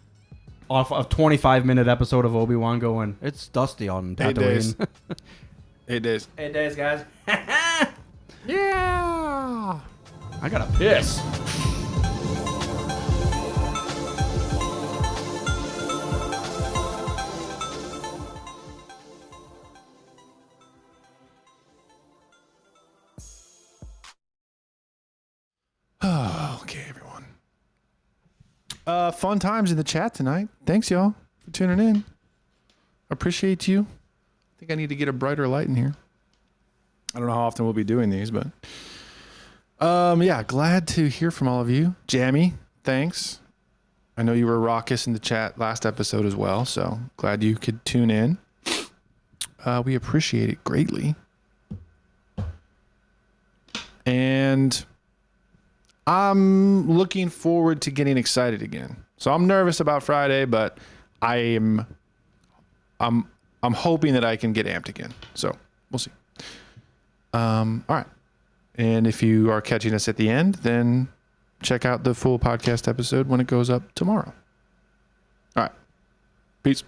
Off a 25-minute episode of Obi-Wan going, it's dusty on 8 days. Tatooine. 8 days. 8 days, guys. Yeah. I gotta piss. Okay, everyone. Fun times in the chat tonight. Thanks, y'all, for tuning in. Appreciate you. I think I need to get a brighter light in here. I don't know how often we'll be doing these, but yeah, glad to hear from all of you. Jammy, thanks. I know you were raucous in the chat last episode as well, so glad you could tune in. We appreciate it greatly. And I'm looking forward to getting excited again. So I'm nervous about Friday, but I'm hoping that I can get amped again. So we'll see. All right. And if you are catching us at the end, then check out the full podcast episode when it goes up tomorrow. All right. Peace.